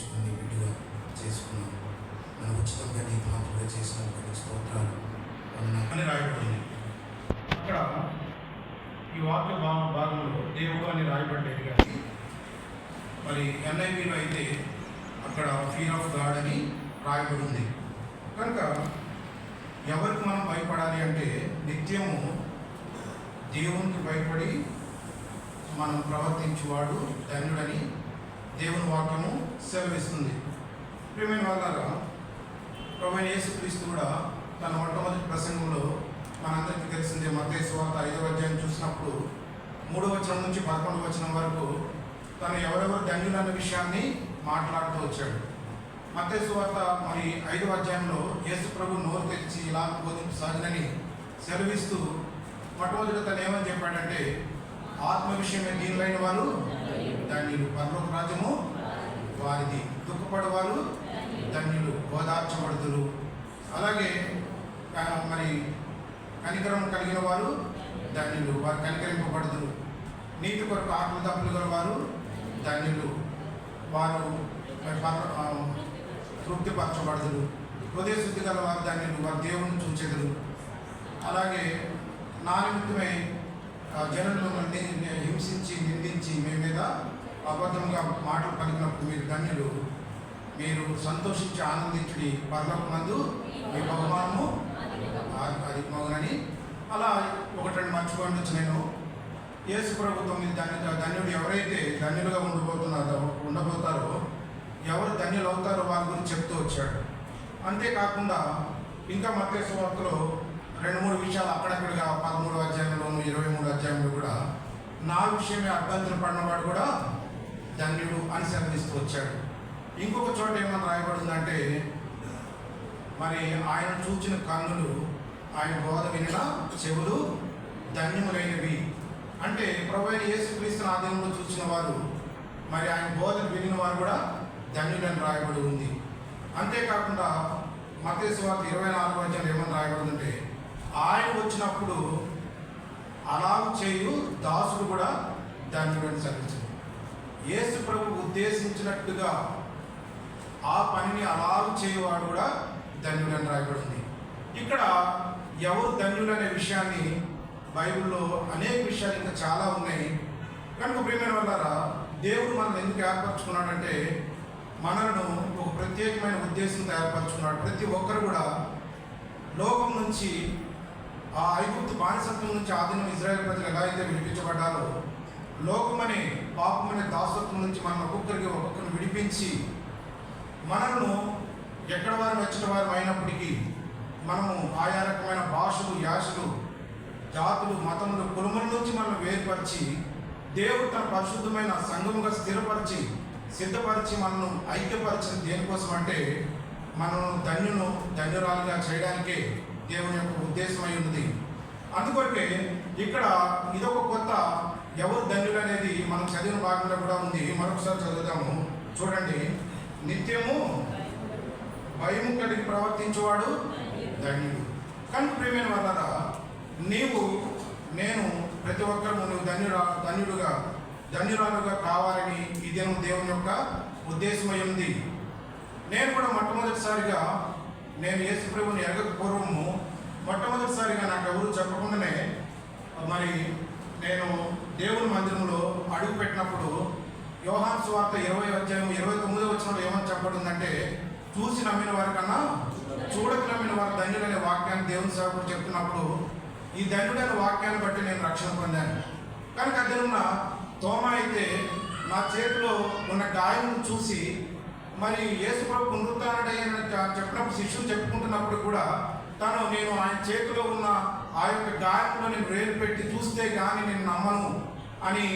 తెచ్చుకుని వీడిగా చేసుకున్నాను. నన్ను ఉచితంగా నీ పాత్రగా చేసినందుకు స్తోత్రాలు అని రాయబడింది. అక్కడ ఈ వాక్య భాగంలో దేవుడు అని రాయబడ్డేది, కానీ మరి NIVలో అయితే అక్కడ ఫియర్ ఆఫ్ గాడ్ అని రాయబడి ఉంది. కనుక ఎవరికి మనం భయపడాలి అంటే నిత్యము దేవునికి భయపడి మనం ప్రవర్తించేవాడు ధన్యుడని దేవుని వాక్యము సెలవిస్తుంది. ప్రియమైన వాళ్ళారా, ప్రభువైన యేసుక్రీస్తు కూడా తన మొట్టమొదటి ప్రసంగంలో మనందరికీ తెలిసిందే, మత్తయి సువార్త 5వ అధ్యాయం చూసినప్పుడు 3వ వచనం నుంచి 11వ వచనం వరకు తను ఎవరెవరు ధన్యులన్న విషయాన్ని మాట్లాడుతూ వచ్చాడు. మత్తయి సువార్త మరి 5వ అధ్యాయంలో యేసు ప్రభు నోరు తెచ్చి ఇలా బోధించసాగినని సెలవిస్తూ మొట్టమొదటి తను ఏమని చెప్పాడంటే, ఆత్మ విషయమే దీనులైన వారు ధన్యులు, పరలోక రాజ్యము వారిది, దుఃఖపడేవారు ధన్యులు, ఓదార్చబడుదురు. అలాగే మరి కనికరం కలిగిన వారు ధన్యులు, వారు కనికరింపబడుదురు. నీతి కొరకు ఆత్మ తప్పులు గల వారు ధన్యులు, వారు తృప్తిపరచబడుదురు. హృదయ శుద్ధి గల వారు ధన్యులు, వారు దేవుని చూచెదరు. అలాగే నా నిమిత్తమై జనులను హింసించి నిందించి మీ మీద అబద్ధంగా మాటలు పలికినప్పుడు మీరు ధన్యులు, మీరు సంతోషించి ఆనందించుడి, పరలోకమందు మీ బహుమానము అధికమగునని. అలా ఒకటి మర్చిపోయిండొచ్చు నేను. యేసు ప్రభు 9 ధన్యుడు ఎవరైతే ధన్యులుగా ఉండబోతారో, ఎవరు ధన్యులు అవుతారో వారి గురించి చెప్తూ వచ్చాడు. అంతేకాకుండా ఇంకా మత్తయి సువార్తలో 2-3 విషయాలు అక్కడక్కడిగా 13వ అధ్యాయంలోను 23వ అధ్యాయంలో కూడా నా విషయమే అభ్యంతరం పడినవాడు కూడా ధన్యుడు అని సెలవిస్తూ వచ్చాడు. ఇంకొక చోట ఏమన్నా రాయబడిందంటే, మరి ఆయన చూచిన కన్నులు, ఆయన బోధ వినిన చెవులు ధన్యములైనవి. అంటే ప్రభువైన యేసుక్రీస్తుని ఆధీనంలో చూసిన వారు, మరి ఆయన బోధను వినిన వారు కూడా ధన్యులని రాయబడి ఉంది. అంతేకాకుండా మత్తయి సువార్త 24వ అధ్యాయంలో ఏమని రాయబడిందంటే, ఆయన వచ్చినప్పుడు అలాగ చేయు దాసుడు కూడా ధన్యుడని సెలవించింది. యేసు ప్రభు ఉద్దేశించినట్టుగా ఆ పనిని అలాగ చేయువాడు కూడా ధన్యుడని రాయబడింది. ఇక్కడ ఎవరు ధన్యులు అనే విషయాన్ని బైబిల్లో అనేక విషయాలు ఇంకా చాలా ఉన్నాయి. కనుక ప్రియమైన వాళ్ళారా, దేవుడు మనల్ని ఎందుకు ఏర్పరచుకున్నాడంటే, మనలను ఒక ప్రత్యేకమైన ఉద్దేశంతో ఏర్పరచుకున్నాడు. ప్రతి ఒక్కరు కూడా లోకం నుంచి, ఆ ఐగుప్తు బానిసత్వం నుంచి ఆధీనం ఇజ్రాయేల్ ప్రజలు ఎలా అయితే విడిపించబడ్డారో, లోకమనే పాపమనే దాసత్వం నుంచి మనం ఒక్కొక్కరిని విడిపించి మనను ఎక్కడ వారు వచ్చిన వారు అయినప్పటికీ మనము ఆయా రకమైన భాషలు, యాసలు, జాతులు, మతములు, కులముల నుంచి మనం వేరుపరిచి దేవుడు తన పరిశుద్ధమైన సంఘముగా స్థిరపరిచి సిద్ధపరిచి మనను ఐక్యపరిచింది దేనికోసం అంటే, మనం ధన్యురాలుగా చేయడానికే దేవుని యొక్క ఉద్దేశం అయి ఉన్నది. అందుకొరకే ఇక్కడ ఇదొక కొత్త ఎవరు ధన్యులు అనేది మనం చదివిన భాగంలో కూడా ఉంది. మరొకసారి చదువుదాము, చూడండి. నిత్యము భయము కలిగి ప్రవర్తించేవాడు ధన్యుడు. కనుక ప్రియమైన వాళ్ళారా, నేను ప్రతి ఒక్కరు నువ్వు ధన్యురాలుగా కావాలని ఈ దినం దేవుని యొక్క ఉద్దేశమై ఉంది. నేను కూడా మొట్టమొదటిసారిగా నేను యేసు ప్రభువుని ఎరగక పూర్వము మొట్టమొదటిసారిగా నాకు ఎవరు చెప్పకుండానే మరి నేను దేవుని మందిరంలో అడుగు పెట్టినప్పుడు యోహాను సువార్త 20వ అధ్యాయం 29వ వచనంలో ఏమని చెప్పబడిందంటే, చూసి నమ్మిన వారి కన్నా చూడక నమ్మిన వారు ధన్యులనే వాక్యాన్ని దేవుని సేవకుడు చెప్తున్నప్పుడు ఈ ధన్యుడైన వాక్యాన్ని బట్టి నేను రక్షణ పొందాను. కనుక అదేనున్న తోమా అయితే నా చేతిలో ఉన్న గాయం చూసి, మరి యేసు ప్రభు పునరుత్థానుడని చెప్పినప్పుడు శిష్యులు చెప్పుకుంటున్నప్పుడు కూడా నేను ఆయన చేతిలో ఉన్న ఆ యొక్క గాయంలో నేను వేలు పెట్టి చూస్తే కానీ నేను నమ్మను అని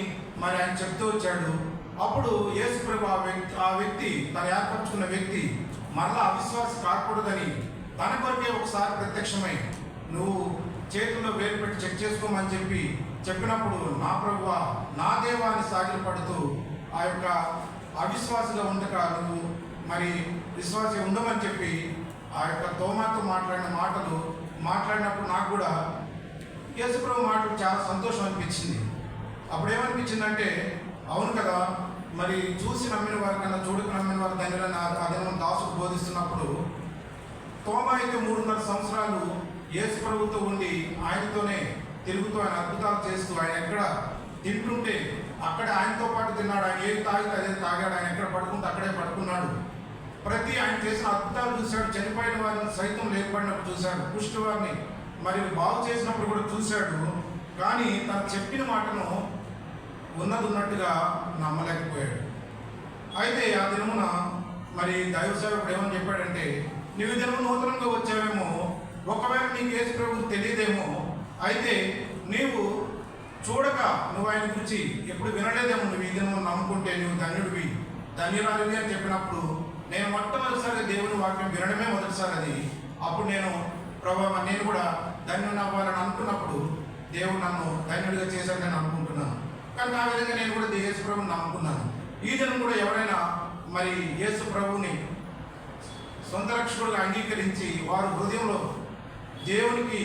మరి ఆయన చెప్తూ వచ్చాడు. అప్పుడు యేసు ప్రభు ఆ వ్యక్తి తను ఏర్పరచుకున్న వ్యక్తి మరలా అవిశ్వాసం కాకూడదని తన కొరకే ఒకసారి ప్రత్యక్షమై నువ్వు చేతుల్లో వేలు పెట్టి చెక్ చేసుకోమని చెప్పినప్పుడు, నా ప్రభువా నా దేవాన్ని సాగిలపడుతూ ఆ యొక్క అవిశ్వాసగా ఉండక నువ్వు మరి విశ్వాసం ఉండమని చెప్పి ఆ యొక్క తోమాతో మాట్లాడినప్పుడు నాకు కూడా యేసుప్రభు మాటలు చాలా సంతోషం అనిపించింది. అప్పుడు ఏమనిపించిందంటే, అవును కదా, మరి చూసి నమ్మిన వారి కన్నా చూడక నమ్మిన వారి ధన్యులని ఆ దినం దాసుడు బోధిస్తున్నప్పుడు, తోమా అయితే 3.5 సంవత్సరాలు యేసు ప్రభుతో ఉండి ఆయనతోనే తిరుగుతూ ఆయన అద్భుతాలు చేస్తూ ఆయన ఎక్కడ తింటుంటే అక్కడ ఆయనతో పాటు తిన్నాడు. ఆయన ఏది తాగితే అదే తాగాడు. ఆయన ఎక్కడ పడుకుంటే అక్కడే పడుకున్నాడు. ప్రతి ఆయన చేసిన అద్భుతాలు చూశాడు. చనిపోయిన వారిని సైతం లేపబడినప్పుడు చూశాడు. కుష్టి వారిని మరి బాగు చేసినప్పుడు కూడా చూశాడు. కానీ తను చెప్పిన మాటను ఉన్నట్టుగా నమ్మలేకపోయాడు. అయితే ఆ దినమున మరి దైవ సేవకుడు ఏమని చెప్పాడంటే, నువ్వు దినము నూతనంగా వచ్చావేమో, ఒకవేళ నీకు యేసు ప్రభువు తెలియదేమో, అయితే నీవు చూడక నువ్వు ఆయన గురించి ఎప్పుడు వినలేదేమో, నువ్వు ఈ దినము నమ్ముకుంటే నువ్వు ధన్యుడివి ధన్యురాలివి అని చెప్పినప్పుడు, నేను మొట్టమొదటిసారి దేవుని వాక్యం వినడమే మొదటిసారి అది. అప్పుడు నేను ప్రభావ నేను కూడా ధన్యుని అవ్వాలని అనుకున్నప్పుడు దేవుడు నన్ను ధన్యుడిగా చేశాడని నేను అనుకుంటున్నాను. కానీ ఆ విధంగా నేను కూడా యేసు ప్రభువుని నమ్ముకున్నాను. ఈ దినం కూడా ఎవరైనా మరి యేసు ప్రభువుని సొంత రక్షకుడుగా అంగీకరించి వారు హృదయంలో దేవునికి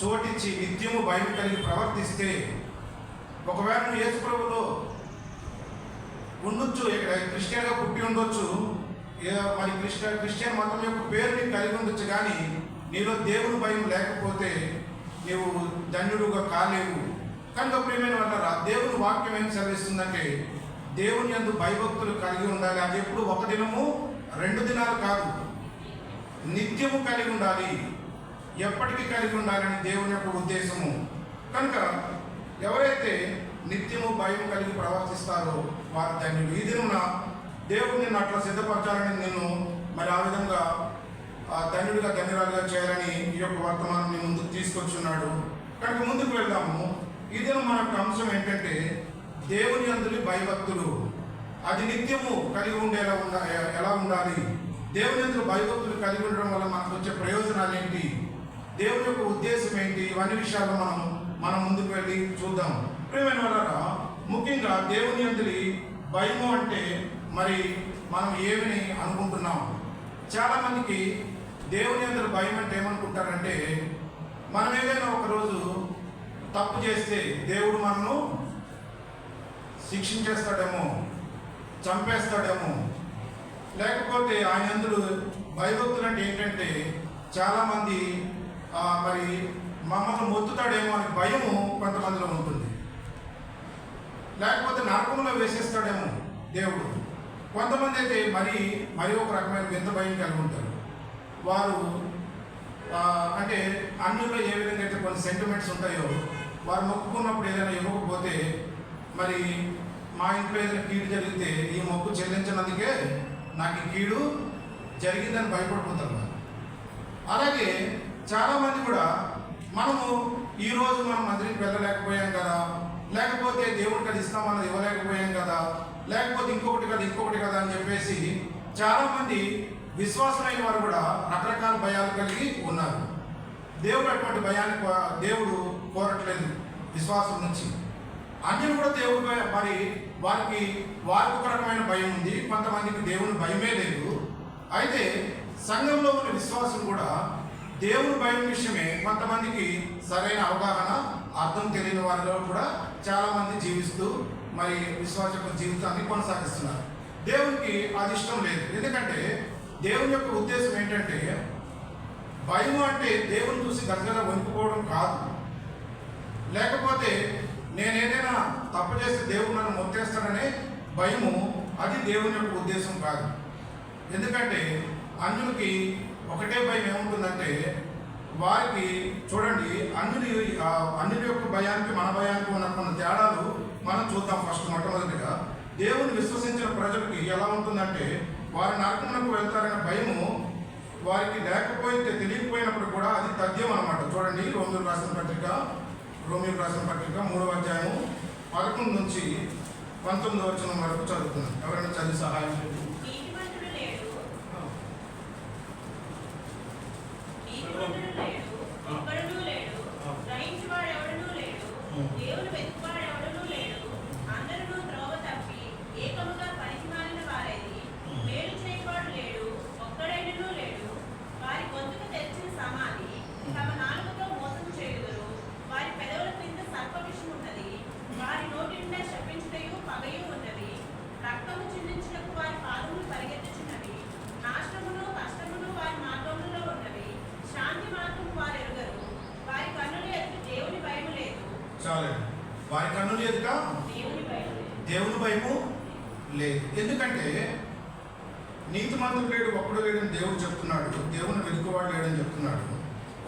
చోటిచ్చి నిత్యము భయం కలిగి ప్రవర్తిస్తే, ఒకవేళ నువ్వు యేసు ప్రభువులో ఉండొచ్చు, ఇక్కడ క్రిస్టియన్గా పుట్టి ఉండొచ్చు, మరి క్రిస్టియన్ మతం యొక్క పేరుని కలిగి ఉండొచ్చు, కానీ నీలో దేవుని భయం లేకపోతే నీవు ధన్యుడుగా కాలేవు. కనుక ప్రియమైన వాళ్ళరా, దేవుని వాక్యం ఏం సెలవిస్తుందంటే, దేవుని యందు భయభక్తులు కలిగి ఉండాలి. అది ఎప్పుడు ఒక దినము 2 దినాలు కాదు, నిత్యము కలిగి ఉండాలి, ఎప్పటికీ కలిగి ఉండాలని దేవుని యొక్క ఉద్దేశము. కనుక ఎవరైతే నిత్యము భయం కలిగి ప్రవర్తిస్తారో వారు ధన్యులు. ఈ దినమున దేవుడు నిన్ను అట్లా సిద్ధపరచాలని నిన్ను మరి ఆ విధంగా ధన్యుడిగా ధన్యురాలుగా చేయాలని ఈ యొక్క వర్తమానం నీ ముందుకు తీసుకొచ్చున్నాడు. కనుక ముందుకు వెళ్దాము. ఈ దినం మన అంశం ఏంటంటే, దేవుని యందు భయభక్తులు అది నిత్యము కలిగి ఉండేలా ఎలా ఉండాలి, దేవుని యందు భయభక్తులు కలిగి ఉండడం వల్ల మనకు వచ్చే ప్రయోజనాలు ఏంటి, దేవుని యొక్క ఉద్దేశం ఏంటి, ఇవన్నీ విషయాలు మనం ముందుకు వెళ్ళి చూద్దాం. ప్రియమైన వాళ్ళరా, ముఖ్యంగా దేవుని యందు భయము అంటే మరి మనం ఏమని అనుకుంటున్నాం? చాలా మందికి దేవుని యందు భయం అంటే ఏమనుకుంటారంటే, మనం ఏదైనా ఒకరోజు తప్పు చేస్తే దేవుడు మనను శిక్షించేస్తాడేమో, చంపేస్తాడేమో, లేకపోతే ఆయన యందు భయభక్తులు అంటే ఏంటంటే, చాలామంది మరి మమ్మల్ని మొత్తుతాడేమో అని భయము కొంతమందిలో ఉంటుంది. లేకపోతే నరకంలో వేసేస్తాడేమో దేవుడు. కొంతమంది అయితే మరి ఒక రకమైన వింత భయం కలిగి ఉంటారు. వారు అంటే అన్నిలో ఏ విధంగా అయితే కొన్ని సెంటిమెంట్స్ ఉంటాయో, వారు మొక్కుకున్నప్పుడు ఏదైనా ఇవ్వకపోతే, మరి మా ఇంట్లో ఏదైనా కీడు జరిగితే ఈ మొక్కు చెల్లించినందుకే నాకు ఈ కీడు జరిగిందని భయపడిపోతారు. అలాగే చాలామంది కూడా మనము ఈరోజు మనం మందిరికి వెళ్ళలేకపోయాం కదా, లేకపోతే దేవుడికి అది ఇస్తామన్నది ఇవ్వలేకపోయాం కదా, లేకపోతే ఇంకొకటి కదా అని చెప్పేసి చాలామంది విశ్వాసమైన వారు కూడా రకరకాల భయాలు కలిగి ఉన్నారు. దేవుడు అటువంటి భయాన్ని దేవుడు కోరట్లేదు విశ్వాసం నుంచి. అన్యులు కూడా దేవుడు మరి వారికి ఒక రకమైన భయం ఉంది, కొంతమందికి దేవుని భయమే లేదు. అయితే సంఘంలో ఉన్న విశ్వాసం కూడా దేవుని భయం విషయమే కొంతమందికి సరైన అవగాహన, అర్థం తెలియని వారిలో కూడా చాలామంది జీవిస్తూ మరి విశ్వాస జీవితాన్ని కొనసాగిస్తున్నారు. దేవునికి అది ఇష్టం లేదు. ఎందుకంటే దేవుని యొక్క ఉద్దేశం ఏంటంటే, భయం అంటే దేవుని చూసి గజగజ వణుకుపోవడం కాదు, లేకపోతే నేనేదైనా తప్పు చేస్తే దేవుడు నన్ను మొత్తేస్తాడనే భయము, అది దేవుని యొక్క ఉద్దేశం కాదు. ఎందుకంటే అన్యులకి ఒకటే భయం ఏముంటుందంటే, వారికి చూడండి అన్యుల యొక్క భయానికి మన భయానికి ఉన్న కొన్ని తేడాలు మనం చూద్దాం. మొట్టమొదటిగా దేవుని విశ్వసించిన ప్రజలకి ఎలా ఉంటుందంటే, వారి నరకమునకు వెళ్తారనే భయము వారికి లేకపోతే తెలియకపోయినప్పుడు కూడా అది తథ్యం అన్నమాట. చూడండి, రోమియోకు రాసిన పత్రిక 3వ అధ్యాయము 11 నుంచి 19వ వచనం వరకు చదువుతున్నాం. ఎవరైనా చదివి సహాయం చేయండి. ఎదుట దేవుని భయము లేదు. ఎందుకంటే నీతిమంతుడు లేడు, ఒక్కడు లేడని దేవుడు చెప్తున్నాడు, దేవుని వెతుకువాడు లేడని చెప్తున్నాడు.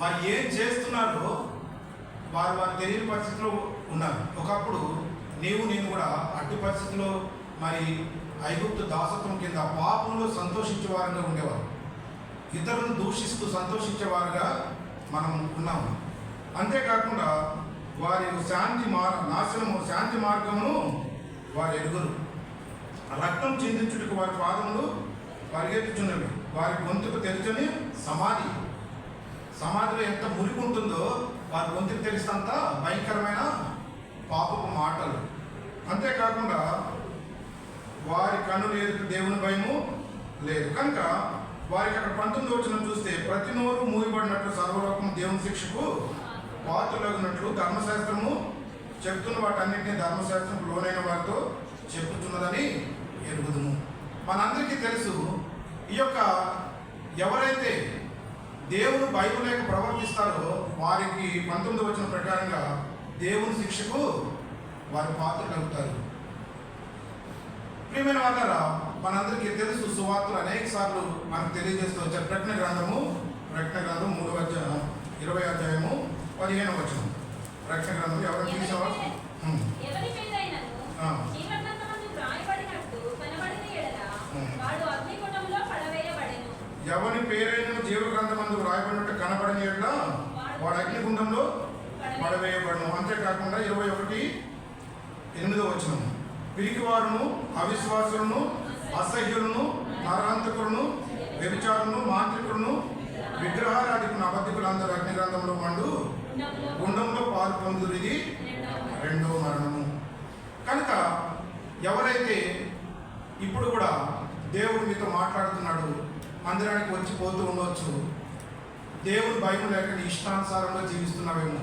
వారు ఏం చేస్తున్నారో వారు తెలియని పరిస్థితిలో ఉన్నారు. ఒకప్పుడు నేను కూడా అట్టి పరిస్థితిలో మరి ఐగుప్తు దాసత్వం కింద పాపంలో సంతోషించేవారుగా ఉండేవారు. ఇతరులను దూషిస్తూ సంతోషించేవారుగా మనం ఉన్నాము. అంతేకాకుండా వారి శాంతి మార్గమును వారు ఎరుగురు. రక్తం చిందించుటకు వారి పాదములు పరిగెత్తుచున్నవి. వారి గొంతుకు తెరిచని సమాధిలో ఎంత మురికి ఉంటుందో వారి గొంతుకు తెలిసినంత భయంకరమైన పాపపు మాటలు. అంతేకాకుండా వారి కన్నులు ఎదుట దేవుని భయము లేదు. కనుక వారికి అక్కడ 19వ వచనం చూస్తే, ప్రతి నోరు మూయబడినట్లు సర్వలోకము దేవుని శిక్షకు పాత్రులగినట్లు ధర్మశాస్త్రము చెప్తున్న వాటన్నింటినీ ధర్మశాస్త్రం లోనైన వారితో చెప్పుతున్నదని ఎరుగుదుము. మనందరికీ తెలుసు, ఈ యొక్క ఎవరైతే దేవుని భయం లేక ప్రవర్తిస్తారో వారికి 19వ వచనం ప్రకారంగా దేవుని శిక్షకు వారు పాత్రలు అవుతారు. ప్రియమైన వాళ్ళారా, మనందరికీ తెలుసు, సువార్తలు అనేక సార్లు మనకు తెలియజేస్తూ వచ్చారు. ప్రకటన గ్రంథం 3వ అధ్యాయం 20వ అధ్యాయము 15వ వచనం. ప్రకటన గ్రంథం ఎవరు తీసేవారు? ఎవరి పేరైన జీవ గ్రంథమందు వ్రాయబడినట్టు కనబడని ఎడల వాడు అగ్నిగుండంలో పడవేయబడను. అంతేకాకుండా 21:8వ వచనం, పిరికివారును, అవిశ్వాసులను, అసహ్యులను, నరహంతకులను, వ్యభిచారులను, మాంత్రికులను, విగ్రహారాధికులను, అబద్ధికులందరూ అగ్ని గ్రంథంలో మండు గుండంలో పాలు పొందురు. ఇది 2వ మరణము. కనుక ఎవరైతే ఇప్పుడు కూడా దేవుడు మీతో మాట్లాడుతున్నాడు, మందిరానికి వచ్చి పోతూ ఉండవచ్చు, దేవుడు భయం లేక నీ ఇష్టానుసారంలో జీవిస్తున్నావేమో,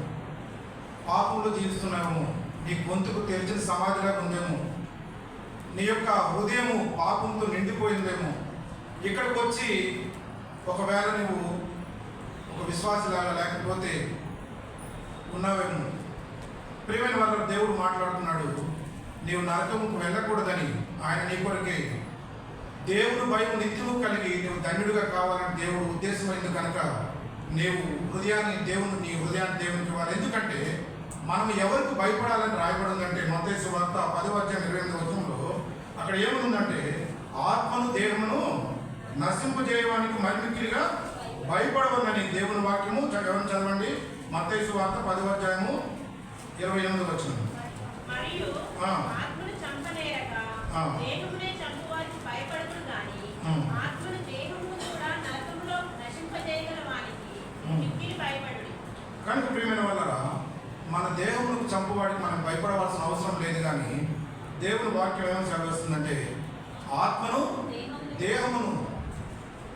పాపంలో జీవిస్తున్నావేమో, నీ గొంతుకు తెరిచిన సమాధిలాగా ఉందేమో, నీ యొక్క హృదయము పాపంతో నిండిపోయిందేమో, ఇక్కడికి వచ్చి ఒకవేళ నువ్వు ఒక విశ్వాసలాగా లేకపోతే ఉన్నావేమో. ప్రియమైన వాళ్ళ దేవుడు మాట్లాడుతున్నాడు, నీవు నరకముకు వెళ్ళకూడదని. ఆయన నీ కొరకే దేవుని భయం నిత్యము కలిగి నువ్వు ధన్యుడిగా కావాలని దేవుడు ఉద్దేశమైంది కనుక నీవు నీ హృదయాన్ని దేవునికి ఇవ్వాలి. ఎందుకంటే మనం ఎవరికి భయపడాలని రాయబడిందంటే మత్తయి సువార్త 10వ అధ్యాయం 28వ వచనంలో అక్కడ ఏముందంటే, ఆత్మను దేహమును నశింపజేయడానికి మరిమిక్కిలిగా భయపడవని దేవుని వాక్యము. ఎవరు చదవండి, మత్తయి సువార్త 10వ అధ్యాయము 28వ వచనం. కనుక ప్రియమైన వాళ్ళరా, మన దేవునికి చంపువాడికి మనం భయపడవలసిన అవసరం లేదు. కానీ దేవుని వాక్యం ఏమని సెలవిస్తుందంటే, ఆత్మను దేహమును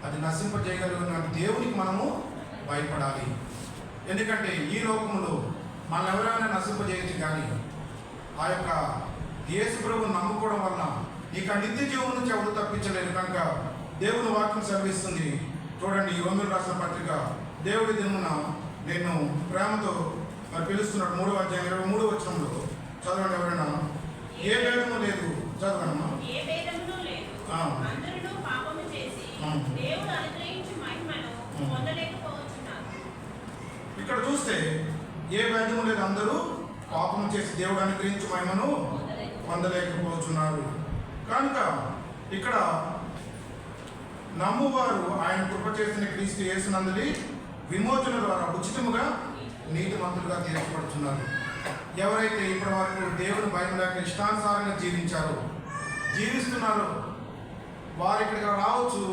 అది నశింపజేయగలిగిన దేవునికి మనము భయపడాలి. ఎందుకంటే ఈ లోకంలో మనం ఎవరైనా నశింపజేయచ్చు, కానీ ఆ యొక్క యేసు ప్రభువును నమ్ముకోవడం వలన నీకు ఆ నిత్య జీవం నుంచి ఎవరు తప్పించలేరు. కనుక దేవుని వాక్యం సెలవిస్తుంది. చూడండి, ఈ రోమీయులకు రాసిన పత్రిక, దేవుడి దినమున నేను ప్రేమతో మరి పిలుస్తున్నాడు. 3వ అధ్యాయం 23వ వచనంలో చదవండి. ఎవరైనా ఏ భేదము లేదు, చదవమ్మా. ఇక్కడ చూస్తే ఏ భేదము లేదు, అందరూ పాపము చేసి దేవుడు అనుగ్రహించి మహిమను పొందలేకపోతున్నారు. కనుక ఇక్కడ నమ్మువారు ఆయన కృప చేసిన క్రీస్తు యేసునందుని విమోచన ద్వారా ఉచితముగా నీతిమంతులుగా తీర్చబడుతున్నారు. ఎవరైతే ఇప్పటి వరకు దేవుని భయం లేక ఇష్టానుసారంగా జీవిస్తున్నారో వారు ఇక్కడికి రావచ్చు,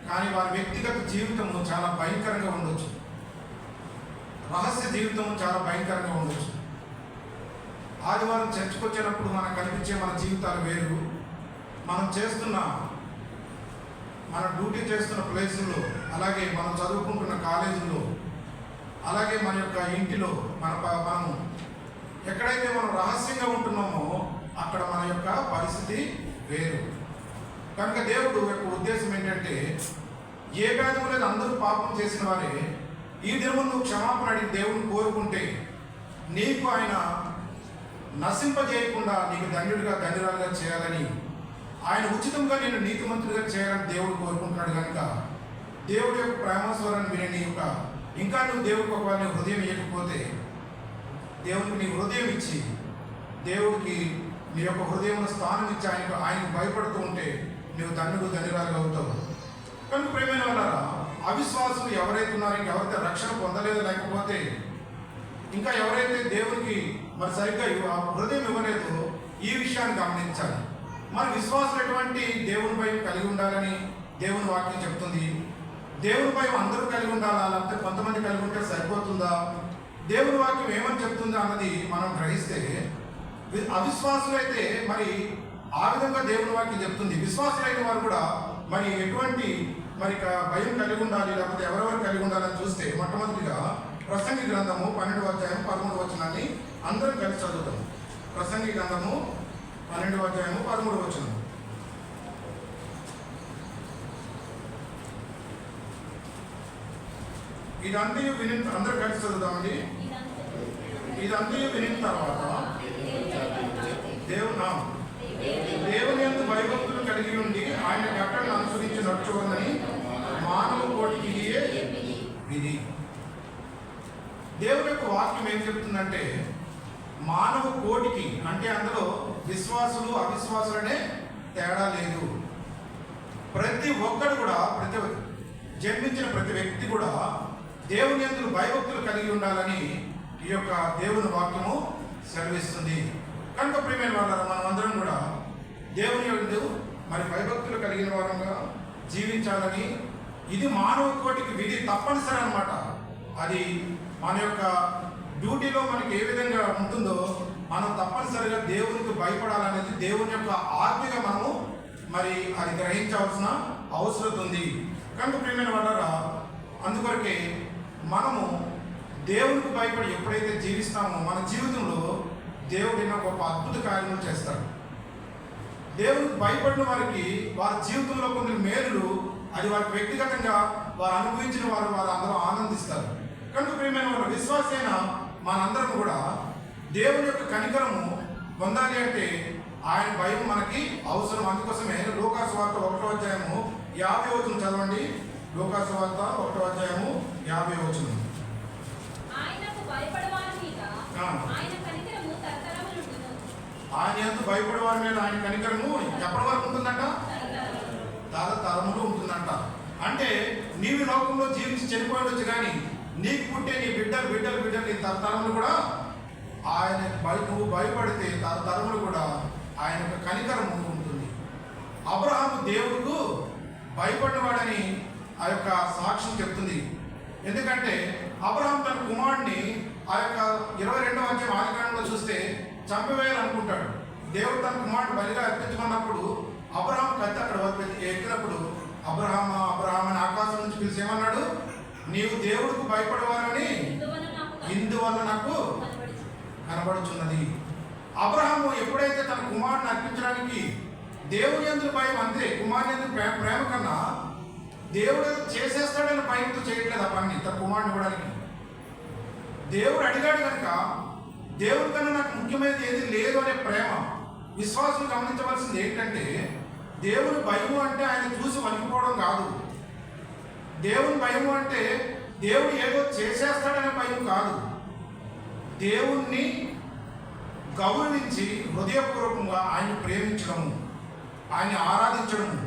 కానీ వారి వ్యక్తిగత జీవితము చాలా భయంకరంగా ఉండొచ్చు, రహస్య జీవితం చాలా భయంకరంగా ఉండొచ్చు. ఆదివారం చర్చకు వచ్చేటప్పుడు మనకు కనిపించే మన జీవితాలు వేరు, మనం చేస్తున్న మన డ్యూటీ చేస్తున్న ప్లేసుల్లో, అలాగే మనం చదువుకుంటున్న కాలేజీల్లో, అలాగే మన యొక్క ఇంటిలో మనము ఎక్కడైతే మనం రహస్యంగా ఉంటున్నామో అక్కడ మన యొక్క పరిస్థితి వేరు. కనుక దేవుడు యొక్క ఉద్దేశం ఏంటంటే, ఏ భేదం లేదు, అందరూ పాపం చేసిన వారే. ఈ దినము నువ్వు క్షమాపణ అడిగి దేవుని కోరుకుంటే నీకు ఆయన నశింపజేయకుండా నీకు ధన్యుడిగా ధన్యురాలుగా చేయాలని, ఆయన ఉచితంగా నేను నీతిమంతుడిగా చేయాలని దేవుడు కోరుకుంటున్నాడు కనుక దేవుడి యొక్క ప్రేమస్వరాన్ని విని నీ యొక్క ఇంకా నువ్వు దేవుడికి ఒకవేళ నీ హృదయం ఇవ్వకపోతే దేవుడికి నీ హృదయం ఇచ్చి దేవుడికి నీ యొక్క హృదయంలో స్థానం ఇచ్చి ఆయనకు భయపడుతూ ఉంటే నువ్వు ధన్యుడు ధన్యురాలుగా అవుతావు. కనుక ప్రేమైన వాళ్ళారా, అవిశ్వాసులు ఎవరైతే ఉన్నారో, ఎవరైతే రక్షణ పొందలేదు, లేకపోతే ఇంకా ఎవరైతే దేవునికి మరి సరిగ్గా హృదయం ఇవ్వలేదో ఈ విషయాన్ని గమనించాలి. మరి విశ్వాసులు ఎటువంటి దేవుని భయం కలిగి ఉండాలని దేవుని వాక్యం చెప్తుంది. దేవుని భయం అందరూ కలిగి ఉండాలా, లేకపోతే కొంతమంది కలిగి ఉంటే సరిపోతుందా, దేవుని వాక్యం ఏమని చెప్తుందా అన్నది మనం గ్రహిస్తే, అవిశ్వాసులైతే మరి ఆ విధంగా దేవుని వాక్యం చెప్తుంది. విశ్వాసులైన వారు కూడా మరి ఎటువంటి మరి భయం కలిగి ఉండాలి, లేకపోతే ఎవరెవరు కలిగి ఉండాలని చూస్తే మొట్టమొదటిగా ప్రసంగి గ్రంథము 12వ అధ్యాయం 13వ వచనాన్ని అందరం కలిసి చదువుతాం. ప్రసంగి గ్రంథము 12వ అధ్యాయము 13వ వచనం. ఇదంతా విని అందరూ కలిసి చదువుతామండి. ఇదంతా వినిన తర్వాత దేవుని యందు భయభక్తులు కలిగి ఉండి ఆయన కట్టడను అనుసరించి నడుచుకోవాలని మానవ కోటికి ఇది. దేవుని యొక్క వాక్యం ఏం చెప్తుందంటే, మానవ కోటికి అంటే అందులో విశ్వాసులు అవిశ్వాసులనే తేడా లేదు. ప్రతి ఒక్కడు కూడా, జన్మించిన ప్రతి వ్యక్తి కూడా దేవుని యందు భయభక్తులు కలిగి ఉండాలని ఈ యొక్క దేవుని వాక్యము సెలవిస్తుంది. కనుక ప్రియమైన వాళ్ళ మనమందరం కూడా దేవుని యందు మరి భయభక్తులు కలిగిన వారంగా జీవించాలని, ఇది మానవ కోటికి విధి, తప్పనిసరి అన్నమాట. అది మన యొక్క డ్యూటీలో మనకి ఏ విధంగా ఉంటుందో మనం తప్పనిసరిగా దేవునికి భయపడాలనేది దేవుని యొక్క ఆజ్ఞగా మనము మరి అది గ్రహించాల్సిన అవసరం ఉంది. కనుక ప్రియమైన వాళ్ళరా, అందుకొరకే మనము దేవునికి భయపడి ఎప్పుడైతే జీవిస్తామో మన జీవితంలో దేవుడు ఎన్నో గొప్ప అద్భుత కార్యములు చేస్తాడు. దేవునికి భయపడిన వారికి వారి జీవితంలో కొన్ని మేలులు అది వారికి వ్యక్తిగతంగా వారు అనుభవించిన వారు అందరూ ఆనందిస్తారు. కనుక ప్రియమైన వారు, విశ్వాసైన మనందరం కూడా దేవుని యొక్క కనికరము పొందాలి అంటే ఆయన భయం మనకి అవసరం. అందుకోసమే లూకాసు వార్త 1వ అధ్యాయము 50వ వచనం చదవండి. లూకాసు వార్త 1వ అధ్యాయము 50వ వచనం. ఆయన యందు భయపడే వారి మీద ఆయన కనికరము ఎప్పటి వరకు ఉంటుందంట? తరతరములు ఉంటుందంట. అంటే నీవు లోకంలో జీవించి చనిపోయవచ్చు, కానీ నీకు పుట్టే నీ బిడ్డలు నీ తరతరములు కూడా ఆయన నువ్వు భయపడితే తరతరములు కూడా ఆయన యొక్క కనికరము ఉంటుంది. అబ్రహాము దేవుడుకు భయపడినవాడని ఆ యొక్క సాక్ష్యం చెప్తుంది. ఎందుకంటే అబ్రహాం తన కుమారుడిని ఆ యొక్క 22వ అధ్యాయం ఆదికాండంలో చూస్తే చంపివేయాలనుకుంటాడు. దేవుడు తన కుమారుడు బలిగా అర్పించుకున్నప్పుడు అబ్రహాం కత్తి అక్కడ ఎక్కినప్పుడు అబ్రహాం అని ఆకాశం నుంచి పిలిచి ఏమన్నాడు? నీవు దేవుడికి భయపడేవారని ఇందువల్ల నాకు కనబడుచున్నది. అబ్రహాము ఎప్పుడైతే తన కుమారుడిని అర్పించడానికి దేవుని యందు భయం, అంతే, కుమారుని యందు ప్రేమ కన్నా దేవుడు చేసేస్తాడని భయంతో చేయట్లేదు ఆ పని. తన కుమారుని ఇవ్వడానికి దేవుడు అడిగాడు కనుక దేవుడి కన్నా నాకు ముఖ్యమైనది ఏది లేదు అనే ప్రేమ. విశ్వాసులు గమనించవలసింది ఏంటంటే, దేవుని భయము అంటే ఆయన చూసి వణికిపోవడం కాదు. దేవుని భయము అంటే దేవుడు ఏదో చేసేస్తాడనే భయం కాదు. దేవుణ్ణి గౌరవించి హృదయపూర్వకంగా ఆయన ప్రేమించడము, ఆయన ఆరాధించడము,